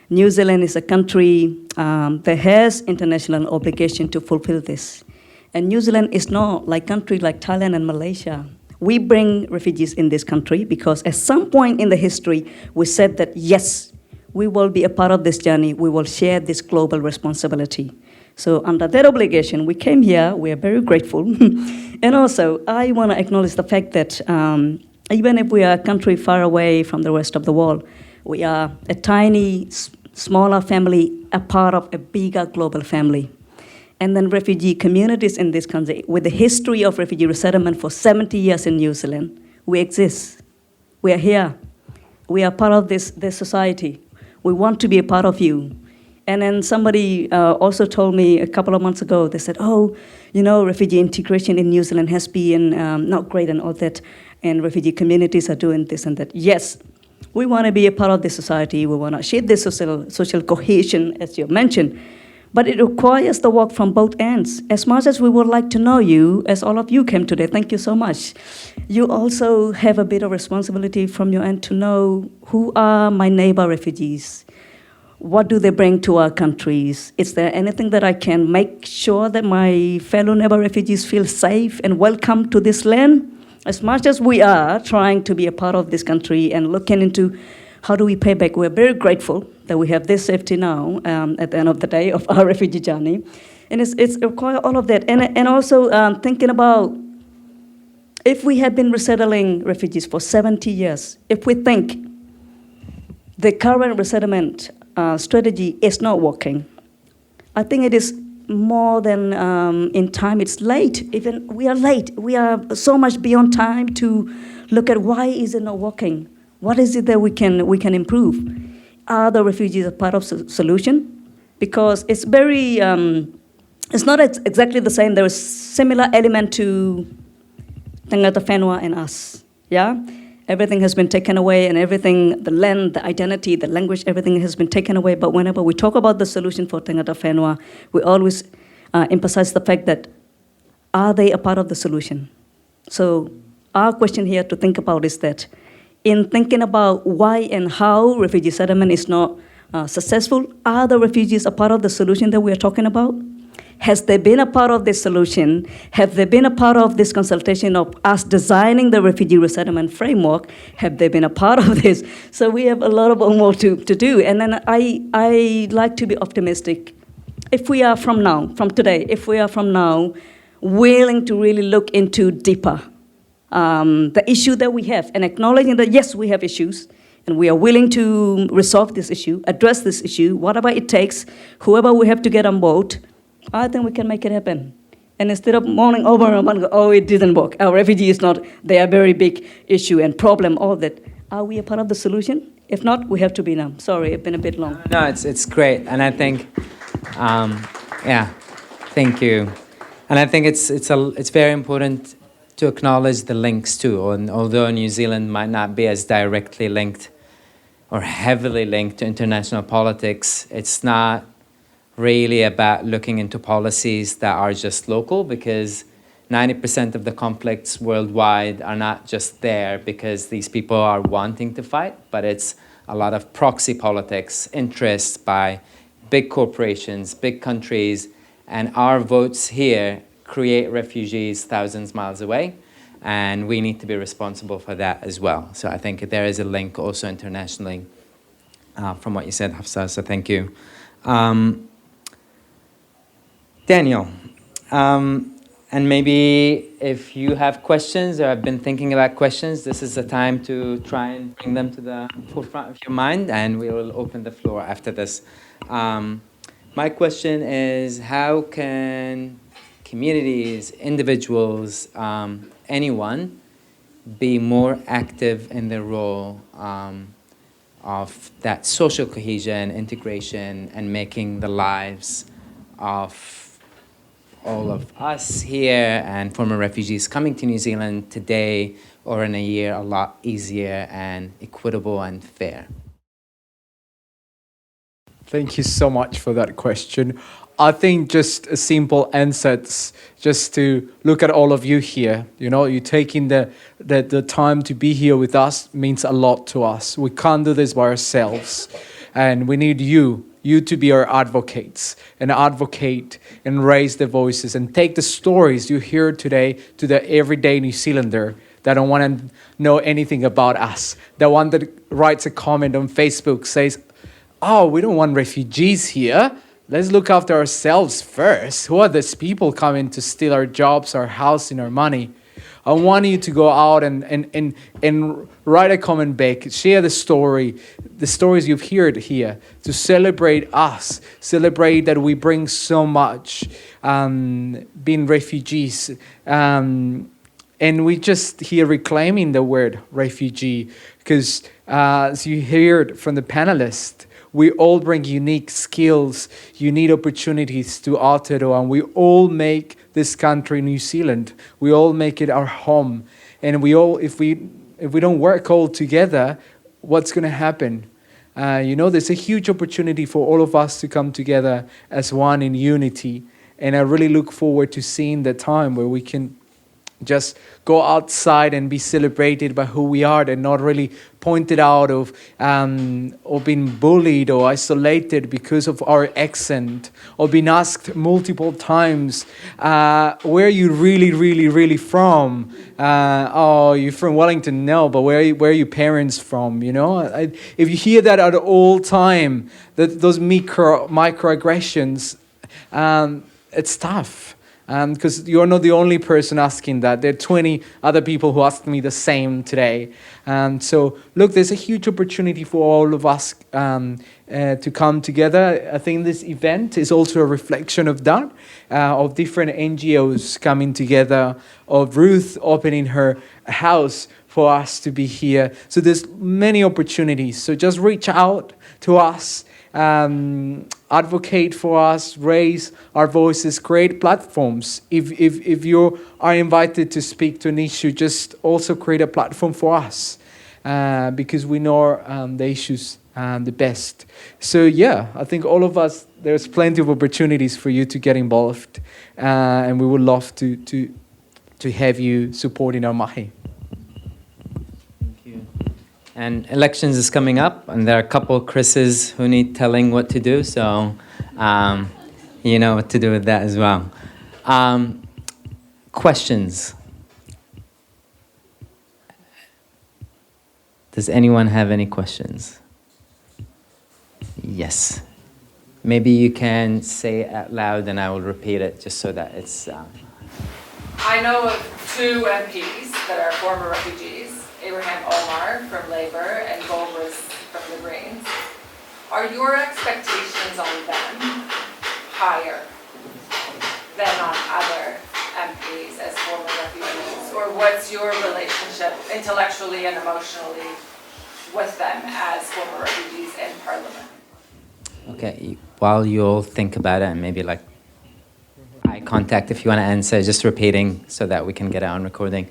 New Zealand is a country that has international obligation to fulfill this. And New Zealand is not like countries like Thailand and Malaysia. We bring refugees in this country because at some point in the history, we said that, yes, we will be a part of this journey. We will share this global responsibility. So under that obligation, we came here. We are very grateful. And also, I want to acknowledge the fact that even if we are a country far away from the rest of the world, we are a tiny smaller family, a part of a bigger global family. And then refugee communities in this country, with the history of refugee resettlement for 70 years in New Zealand, we exist. We are here. We are part of this society. We want to be a part of you. And then somebody also told me a couple of months ago, they said, oh, you know, refugee integration in New Zealand has been not great and all that, and refugee communities are doing this and that. Yes, we want to be a part of this society. We want to shape this social cohesion, as you mentioned. But it requires the work from both ends. As much as we would like to know you, as all of you came today, thank you so much. You also have a bit of responsibility from your end to know who are my neighbor refugees. What do they bring to our countries? Is there anything that I can make sure that my fellow neighbor refugees feel safe and welcome to this land? As much as we are trying to be a part of this country and looking into how do we pay back, we're very grateful that we have this safety now at the end of the day of our refugee journey. And it's require all of that. And also thinking about if we have been resettling refugees for 70 years, if we think the current resettlement strategy is not working, I think it is more than in time. It's late. Even we are late. We are so much beyond time to look at why is it not working. What is it that we can improve? Are the refugees a part of solution? Because it's very, it's not exactly the same. There is similar element to Tangata Whenua and us. Yeah. Everything has been taken away, and everything, the land, the identity, the language, everything has been taken away. But whenever we talk about the solution for Tangata Whenua, we always emphasize the fact that, are they a part of the solution? So our question here to think about is that, in thinking about why and how refugee settlement is not successful, are the refugees a part of the solution that we are talking about? Has they been a part of this solution? Have they been a part of this consultation of us designing the refugee resettlement framework? Have they been a part of this? So we have a lot of homework to do. And then I like to be optimistic. If we are from today, willing to really look into deeper the issue that we have and acknowledging that, yes, we have issues, and we are willing to resolve this issue, address this issue, whatever it takes, whoever we have to get on board, I think we can make it happen. And instead of mourning over and over, oh, it didn't work. Our refugee is not, they are a very big issue and problem, all that. Are we a part of the solution? If not, we have to be now. Sorry, it's been a bit long. No, it's great. And I think, yeah, thank you. And I think it's very important to acknowledge the links too. And although New Zealand might not be as directly linked or heavily linked to international politics, it's not really about looking into policies that are just local, because 90% of the conflicts worldwide are not just there because these people are wanting to fight, but it's a lot of proxy politics, interests by big corporations, big countries, and our votes here create refugees thousands of miles away, and we need to be responsible for that as well. So I think there is a link also internationally from what you said, Hafsa, so thank you. Daniel, and maybe if you have questions or have been thinking about questions, this is the time to try and bring them to the forefront of your mind, and we will open the floor after this. My question is, how can communities, individuals, anyone be more active in their role of that social cohesion, integration, and making the lives of all of us here and former refugees coming to New Zealand today or in a year a lot easier and equitable and fair? Thank you so much for that question. I think just a simple answer, it's just to look at all of you here. You know, you taking the time to be here with us means a lot to us. We can't do this by ourselves, and we need you to be our advocates and advocate and raise the voices and take the stories you hear today to the everyday New Zealander that don't want to know anything about us. The one that writes a comment on Facebook says, oh, we don't want refugees here. Let's look after ourselves first. Who are these people coming to steal our jobs, our housing, our money? I want you to go out and write a comment back, share the stories you've heard here, to celebrate us, celebrate that we bring so much, being refugees. And we just here reclaiming the word refugee, because as you heard from the panelists, we all bring unique skills, unique opportunities to Aotearoa, and we all make this country, New Zealand, we all make it our home. And we all, if we don't work all together, what's going to happen? There's a huge opportunity for all of us to come together as one in unity. And I really look forward to seeing the time where we can just go outside and be celebrated by who we are, and not really pointed out of or being bullied or isolated because of our accent, or being asked multiple times, where are you really from? Oh, you're from Wellington? No, but where are your parents from? If you hear that at all time, those microaggressions, it's tough. Because you're not the only person asking that. There are 20 other people who asked me the same today. So, look, there's a huge opportunity for all of us to come together. I think this event is also a reflection of that, of different NGOs coming together, of Ruth opening her house for us to be here. So there's many opportunities. So just reach out to us. Advocate for us, raise our voices, create platforms. If you are invited to speak to an issue, just also create a platform for us, because we know the issues the best. So yeah, I think all of us, there's plenty of opportunities for you to get involved, and we would love to have you supporting our mahi. And elections is coming up, and there are a couple of Chris's who need telling what to do, so you know what to do with that as well. Questions? Does anyone have any questions? Yes. Maybe you can say it out loud and I will repeat it just so that it's... I know of 2 MPs that are former refugees. Abraham Omar from Labour and Goldwas from the Greens. Are your expectations on them higher than on other MPs as former refugees? Or what's your relationship intellectually and emotionally with them as former refugees in Parliament? Okay, while you all think about it, and maybe like eye contact if you want to answer, just repeating so that we can get it on recording.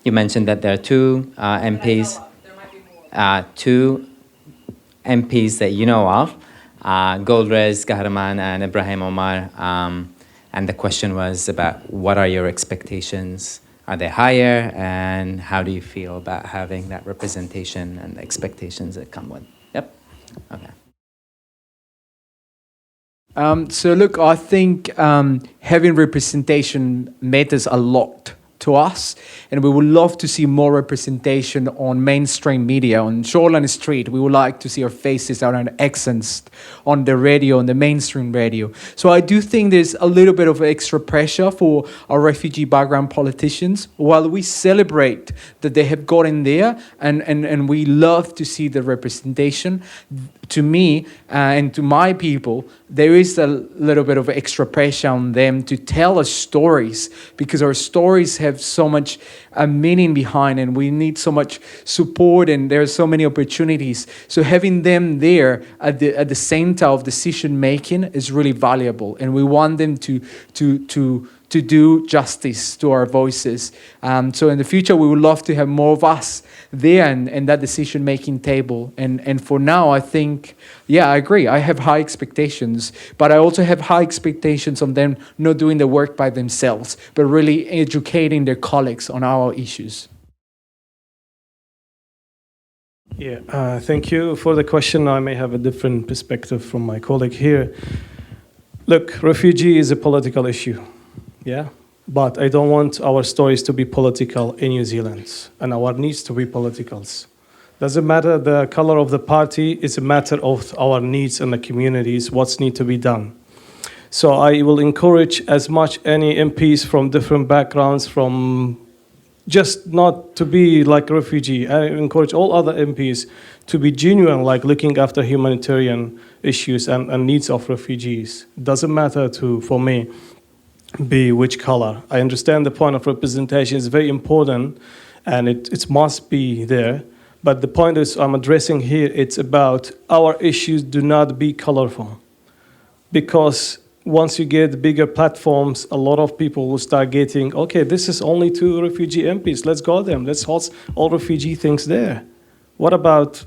You mentioned that there are 2 MPs, 2 MPs that you know of, Goldres Kahraman and Ibrahim Omar, and the question was about what are your expectations? Are they higher, and how do you feel about having that representation and the expectations that come with? Yep. Okay. So look, I think having representation matters a lot to us, and we would love to see more representation on mainstream media, on Shoreline Street. We would like to see our faces, our accents on the radio, on the mainstream radio. So I do think there's a little bit of extra pressure for our refugee background politicians, while we celebrate that they have gotten there, and we love to see the representation. To me and to my people, there is a little bit of extra pressure on them to tell us stories, because our stories have so much meaning behind, and we need so much support, and there are so many opportunities. So having them there at the center of decision making is really valuable, and we want them to do justice to our voices. So in the future, we would love to have more of us there and that decision-making table. And for now, I think, yeah, I agree. I have high expectations, but I also have high expectations on them not doing the work by themselves, but really educating their colleagues on our issues. Yeah, thank you for the question. I may have a different perspective from my colleague here. Look, refugee is a political issue. Yeah, but I don't want our stories to be political in New Zealand, and our needs to be politicals. Doesn't matter the color of the party, it's a matter of our needs in the communities, what's need to be done. So I will encourage as much any MPs from different backgrounds, from just not to be like a refugee. I encourage all other MPs to be genuine, like looking after humanitarian issues and needs of refugees. It doesn't matter for me, be which color. I understand the point of representation is very important, and it must be there. But the point is I'm addressing here, it's about our issues do not be colorful. Because once you get bigger platforms, a lot of people will start getting, okay, this is only 2 refugee MPs, let's go them, let's host all refugee things there. What about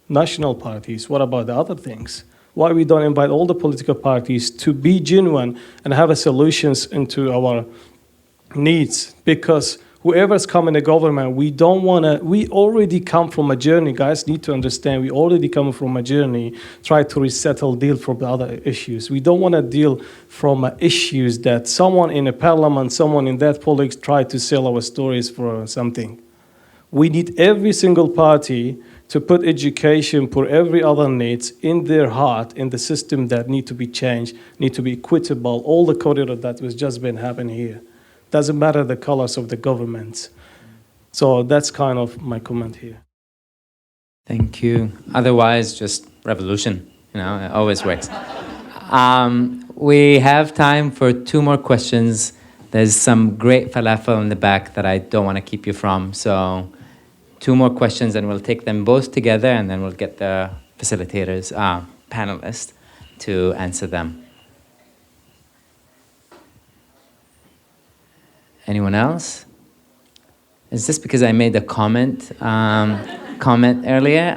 national parties? What about the other things? Why we don't invite all the political parties to be genuine and have a solutions into our needs? Because whoever's coming to government, we already come from a journey. Guys need to understand, we already come from a journey, try to resettle, deal from the other issues. We don't want to deal from issues that someone in a parliament, someone in that politics try to sell our stories for something. We need every single party to put education, put every other needs in their heart, in the system that need to be changed, need to be equitable, all the corridor that was just been happening here. Doesn't matter the colors of the governments. So that's kind of my comment here. Thank you. Otherwise, just revolution. It always works. We have time for 2 more questions. There's some great falafel in the back that I don't want to keep you from. So 2 more questions, and we'll take them both together, and then we'll get the facilitators, panelists, to answer them. Anyone else? Is this because I made a comment earlier?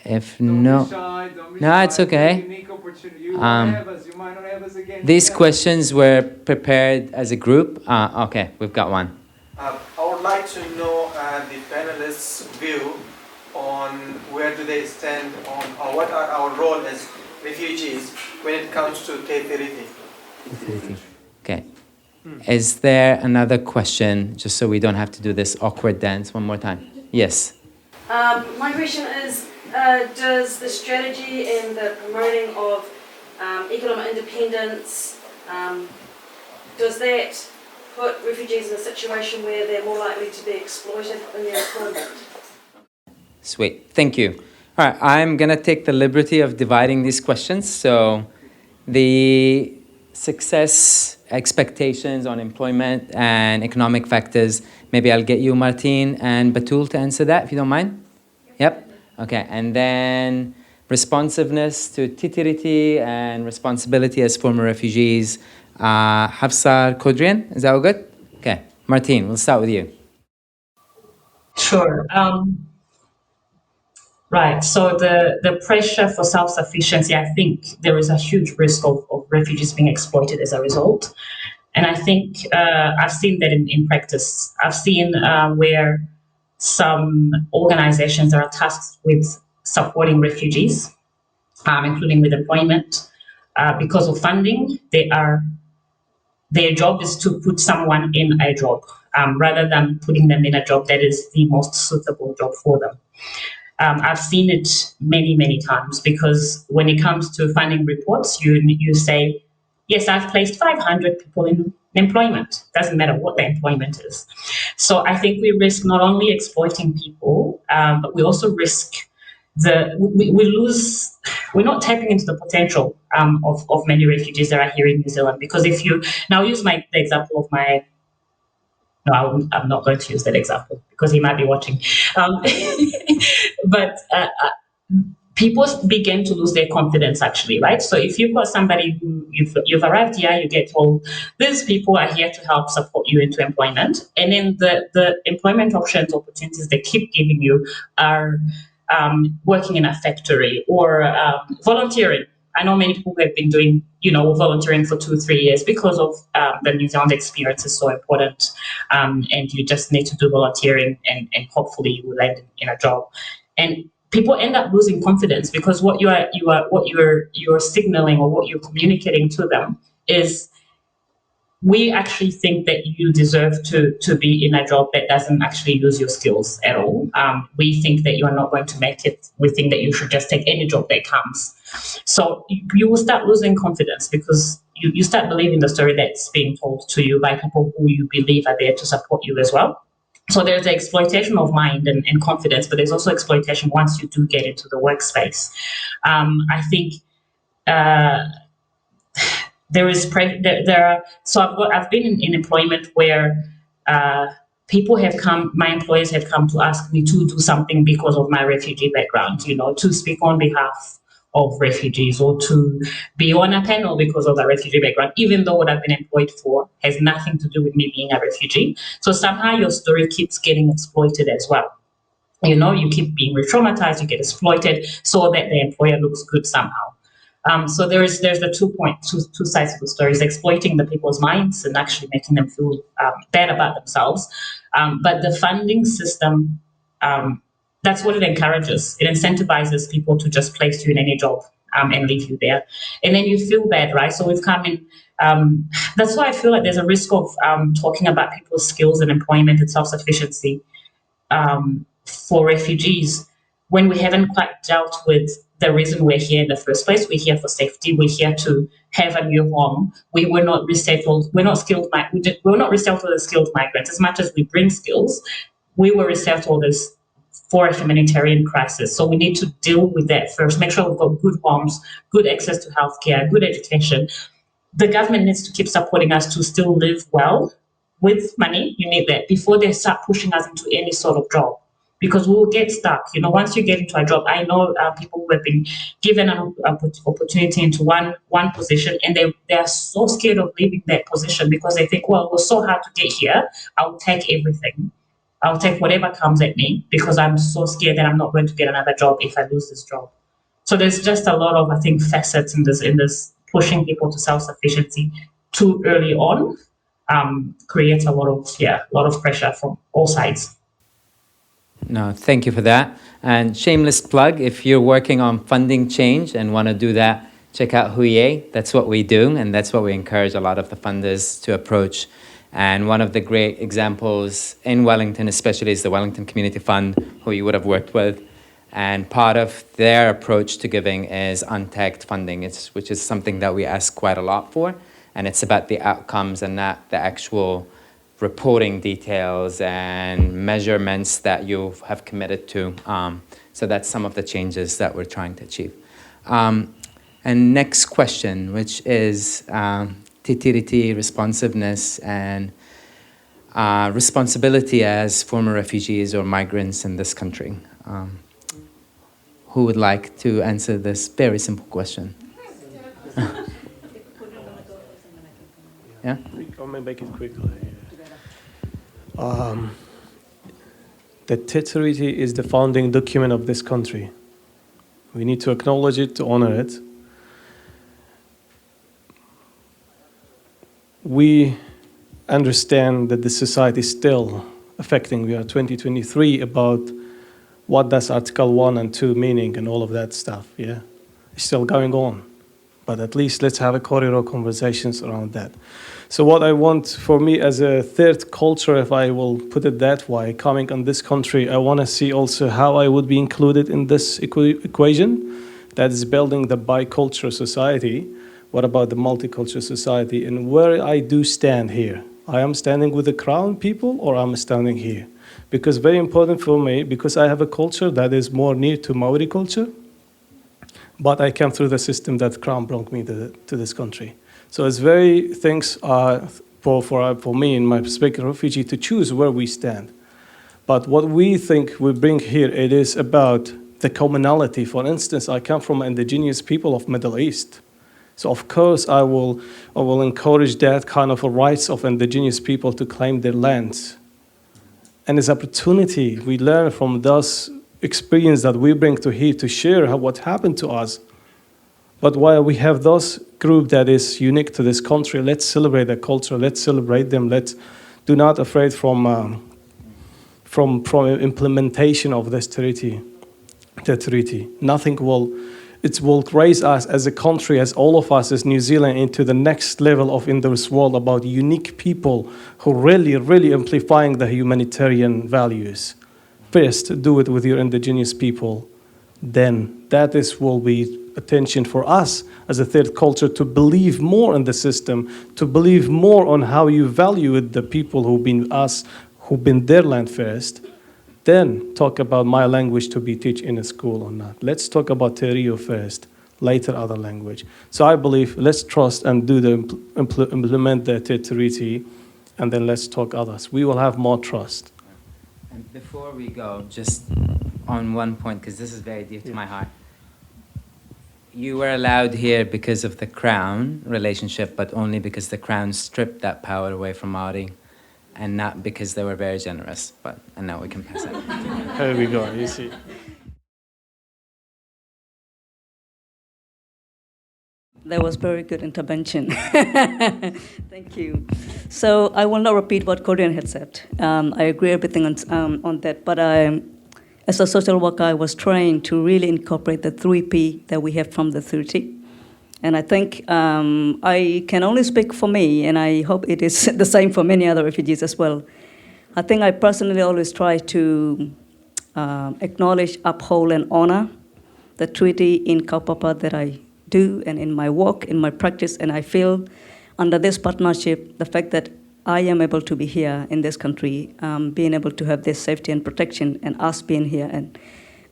If no, no, it's okay. These questions were prepared as a group. Okay, we've got one. I would like to know the panelists' view on where do they stand on, or what are our role as refugees when it comes to K30. Okay. Is there another question, just so we don't have to do this awkward dance one more time? Yes. My question is, does the strategy and the promoting of economic independence, does that put refugees in a situation where they're more likely to be exploited in their employment? Sweet, thank you. All right, I'm gonna take the liberty of dividing these questions. So the success expectations on employment and economic factors, maybe I'll get you, Martin and Batul, to answer that, if you don't mind. Yep, okay, and then responsiveness to titiriti and responsibility as former refugees. Hafsa Kodrian, is that all good? Okay, Martin, we'll start with you. Sure. Right. So the pressure for self-sufficiency, I think there is a huge risk of refugees being exploited as a result. And I think I've seen that in practice. I've seen where some organizations are tasked with supporting refugees, including with employment. Because of funding, their job is to put someone in a job rather than putting them in a job that is the most suitable job for them. I've seen it many, many times, because when it comes to funding reports, you say, yes, I've placed 500 people in employment. Doesn't matter what the employment is. So I think we risk not only exploiting people, but we also risk we're not tapping into the potential of many refugees that are here in New Zealand. Because if you now use the example of I'm not going to use that example because he might be watching. But people begin to lose their confidence, actually, right? So if you've got somebody who you've arrived here, you get told, these people are here to help support you into employment. And then the employment opportunities they keep giving you are working in a factory or volunteering. I know many people who have been doing, volunteering for 2-3 years because of the New Zealand experience is so important, and you just need to do volunteering, and hopefully you will land in a job. And people end up losing confidence because what you're signaling or what you're communicating to them is we actually think that you deserve to be in a job that doesn't actually use your skills at all. We think that you are not going to make it. We think that you should just take any job that comes. So you will start losing confidence because you start believing the story that's being told to you by people who you believe are there to support you as well. So there's the exploitation of mind and confidence, but there's also exploitation once you do get into the workspace. I think I've been in employment where people have come, my employers have come to ask me to do something because of my refugee background, to speak on behalf of refugees or to be on a panel because of a refugee background, even though what I've been employed for has nothing to do with me being a refugee. So somehow your story keeps getting exploited as well. You keep being re-traumatized, you get exploited so that the employer looks good somehow. So there's the two sides of the story: is exploiting the people's minds and actually making them feel bad about themselves. But the funding system, that's what it encourages. It incentivizes people to just place you in any job and leave you there, and then you feel bad, right? So we've come in. That's why I feel like there's a risk of talking about people's skills and employment and self-sufficiency for refugees when we haven't quite dealt with the reason we're here in the first place. We're here for safety. We're here to have a new home. We were not resettled. We're not skilled. We're not resettled as skilled migrants. As much as we bring skills, we were resettled as for a humanitarian crisis. So we need to deal with that first. Make sure we've got good homes, good access to healthcare, good education. The government needs to keep supporting us to still live well with money. You need that before they start pushing us into any sort of job, because we will get stuck. Once you get into a job, I know people who have been given an opportunity into one position, and they are so scared of leaving that position because they think, well, it was so hard to get here. I'll take everything. I'll take whatever comes at me because I'm so scared that I'm not going to get another job if I lose this job. So there's just a lot of, I think, facets in this pushing people to self-sufficiency too early on creates a lot of pressure from all sides. No, thank you for that. And shameless plug, if you're working on funding change and want to do that, check out Huye. That's what we do, and that's what we encourage a lot of the funders to approach. And one of the great examples in Wellington especially is the Wellington Community Fund, who you would have worked with. And part of their approach to giving is untagged funding, which is something that we ask quite a lot for. And it's about the outcomes and not the actual reporting details and measurements that you have committed to. So that's some of the changes that we're trying to achieve. And next question, which is titiriti, responsiveness, and responsibility as former refugees or migrants in this country. Who would like to answer this very simple question? Yeah? I'll make it quickly. The titiriti is the founding document of this country. We need to acknowledge it, to honor it. We understand that the society is still affecting. We are 2023 about what does Article 1 and 2 meaning and all of that stuff, yeah? It's still going on. But at least let's have a corridor conversations around that. So what I want for me as a third culture, if I will put it that way, coming on this country, I want to see also how I would be included in this equation that is building the bicultural society. What about the multicultural society, and where I do stand here? I am standing with the Crown people, or I'm standing here? Because very important for me, because I have a culture that is more near to Maori culture, but I came through the system that Crown brought me to this country. So it's very things for me, in my perspective, refugee, to choose where we stand. But what we think we bring here, it is about the commonality. For instance, I come from indigenous people of Middle East. So of course I will encourage that kind of a rights of indigenous people to claim their lands. And as opportunity, we learn from those experience that we bring to here to share what happened to us. But while we have those group that is unique to this country, let's celebrate the culture, let's celebrate them, let's do not afraid from implementation of this treaty. Nothing will it will raise us as a country, as all of us, as New Zealand, into the next level of in this world about unique people who really amplifying the humanitarian values. First, do it with your indigenous people. Then that will be attention for us as a third culture to believe more in the system, to believe more on how you value the people who've been their land first. Then talk about my language to be taught in a school or not. Let's talk about Te Reo first, later other language. So I believe let's trust and do implement the Te Tiriti, and then let's talk others. We will have more trust. And before we go, just on one point, because this is very dear to my heart. You were allowed here because of the Crown relationship, but only because the Crown stripped that power away from Māori, and not because they were very generous. And now we can pass it. Here we go, you see. That was very good intervention. Thank you. So I will not repeat what Korean had said. I agree everything on that, but as a social worker, I was trying to really incorporate the 3P that we have from the 30. And I think I can only speak for me, and I hope it is the same for many other refugees as well. I think I personally always try to acknowledge, uphold, and honor the treaty in kaupapa that I do and in my work, in my practice, and I feel under this partnership, the fact that I am able to be here in this country, being able to have this safety and protection, and us being here, and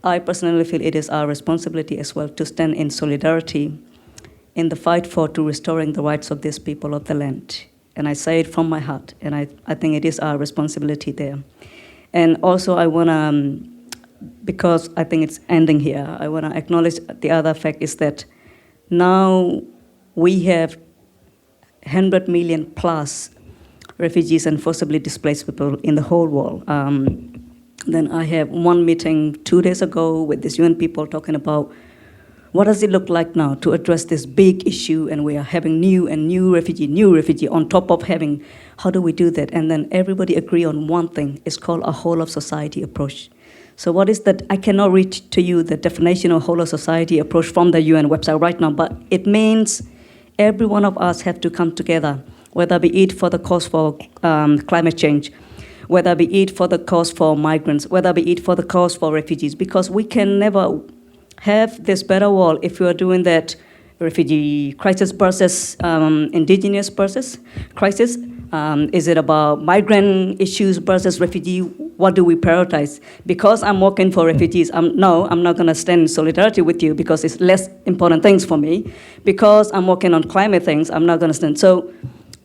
I personally feel it is our responsibility as well to stand in solidarity in the fight to restoring the rights of these people of the land. And I say it from my heart, and I think it is our responsibility there. And also I wanna, because I think it's ending here, I wanna acknowledge the other fact is that now we have 100 million plus refugees and forcibly displaced people in the whole world. Then I have one meeting 2 days ago with these UN people talking about what does it look like now to address this big issue, and we are having new refugee on top of having, how do we do that? And then everybody agree on one thing, it's called a whole of society approach. So what is that? I cannot read to you the definition of whole of society approach from the UN website right now, but it means every one of us have to come together, whether be it for the cause for climate change, whether be it for the cause for migrants, whether be it for the cause for refugees, because we can never have this better world if we are doing that refugee crisis versus indigenous versus crisis. Is it about migrant issues versus refugee? What do we prioritize? Because I'm working for refugees, I'm not going to stand in solidarity with you because it's less important things for me. Because I'm working on climate things, I'm not going to stand. So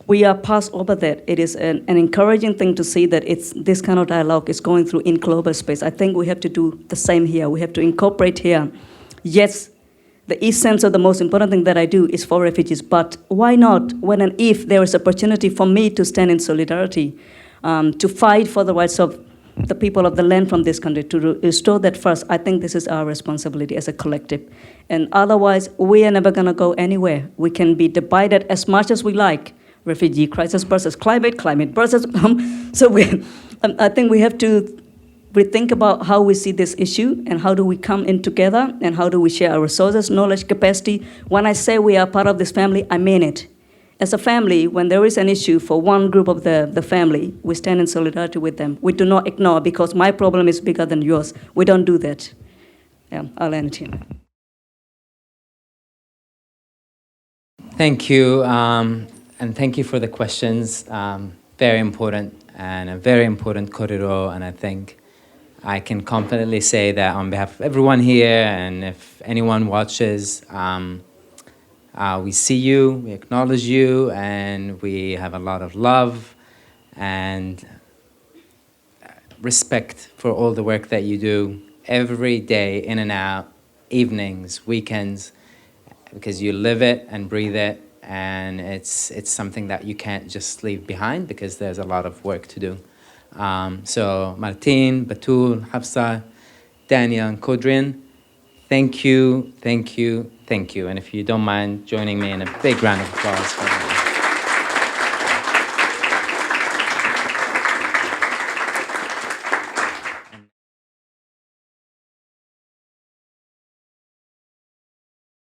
we are past over that. It is an encouraging thing to see that this kind of dialogue is going through in global space. I think we have to do the same here. We have to incorporate here. Yes, the essence of the most important thing that I do is for refugees, but why not when and if there is opportunity for me to stand in solidarity, to fight for the rights of the people of the land from this country, to restore that first. I think this is our responsibility as a collective. And otherwise, we are never going to go anywhere. We can be divided as much as we like. Refugee crisis versus climate versus... So I think we have to rethink about how we see this issue and how do we come in together and how do we share our resources, knowledge, capacity. When I say we are part of this family, I mean it. As a family, when there is an issue for one group of the family, we stand in solidarity with them. We do not ignore because my problem is bigger than yours. We don't do that. Yeah, I'll end here. Thank you, and thank you for the questions. Very important, and a very important korero, and I think I can confidently say that on behalf of everyone here, and if anyone watches, we see you, we acknowledge you, and we have a lot of love and respect for all the work that you do every day, in and out, evenings, weekends, because you live it and breathe it, and it's something that you can't just leave behind because there's a lot of work to do. So Martin, Batul, Hafsa, Daniel, and Kodrin, thank you. And if you don't mind joining me in a big round of applause for them.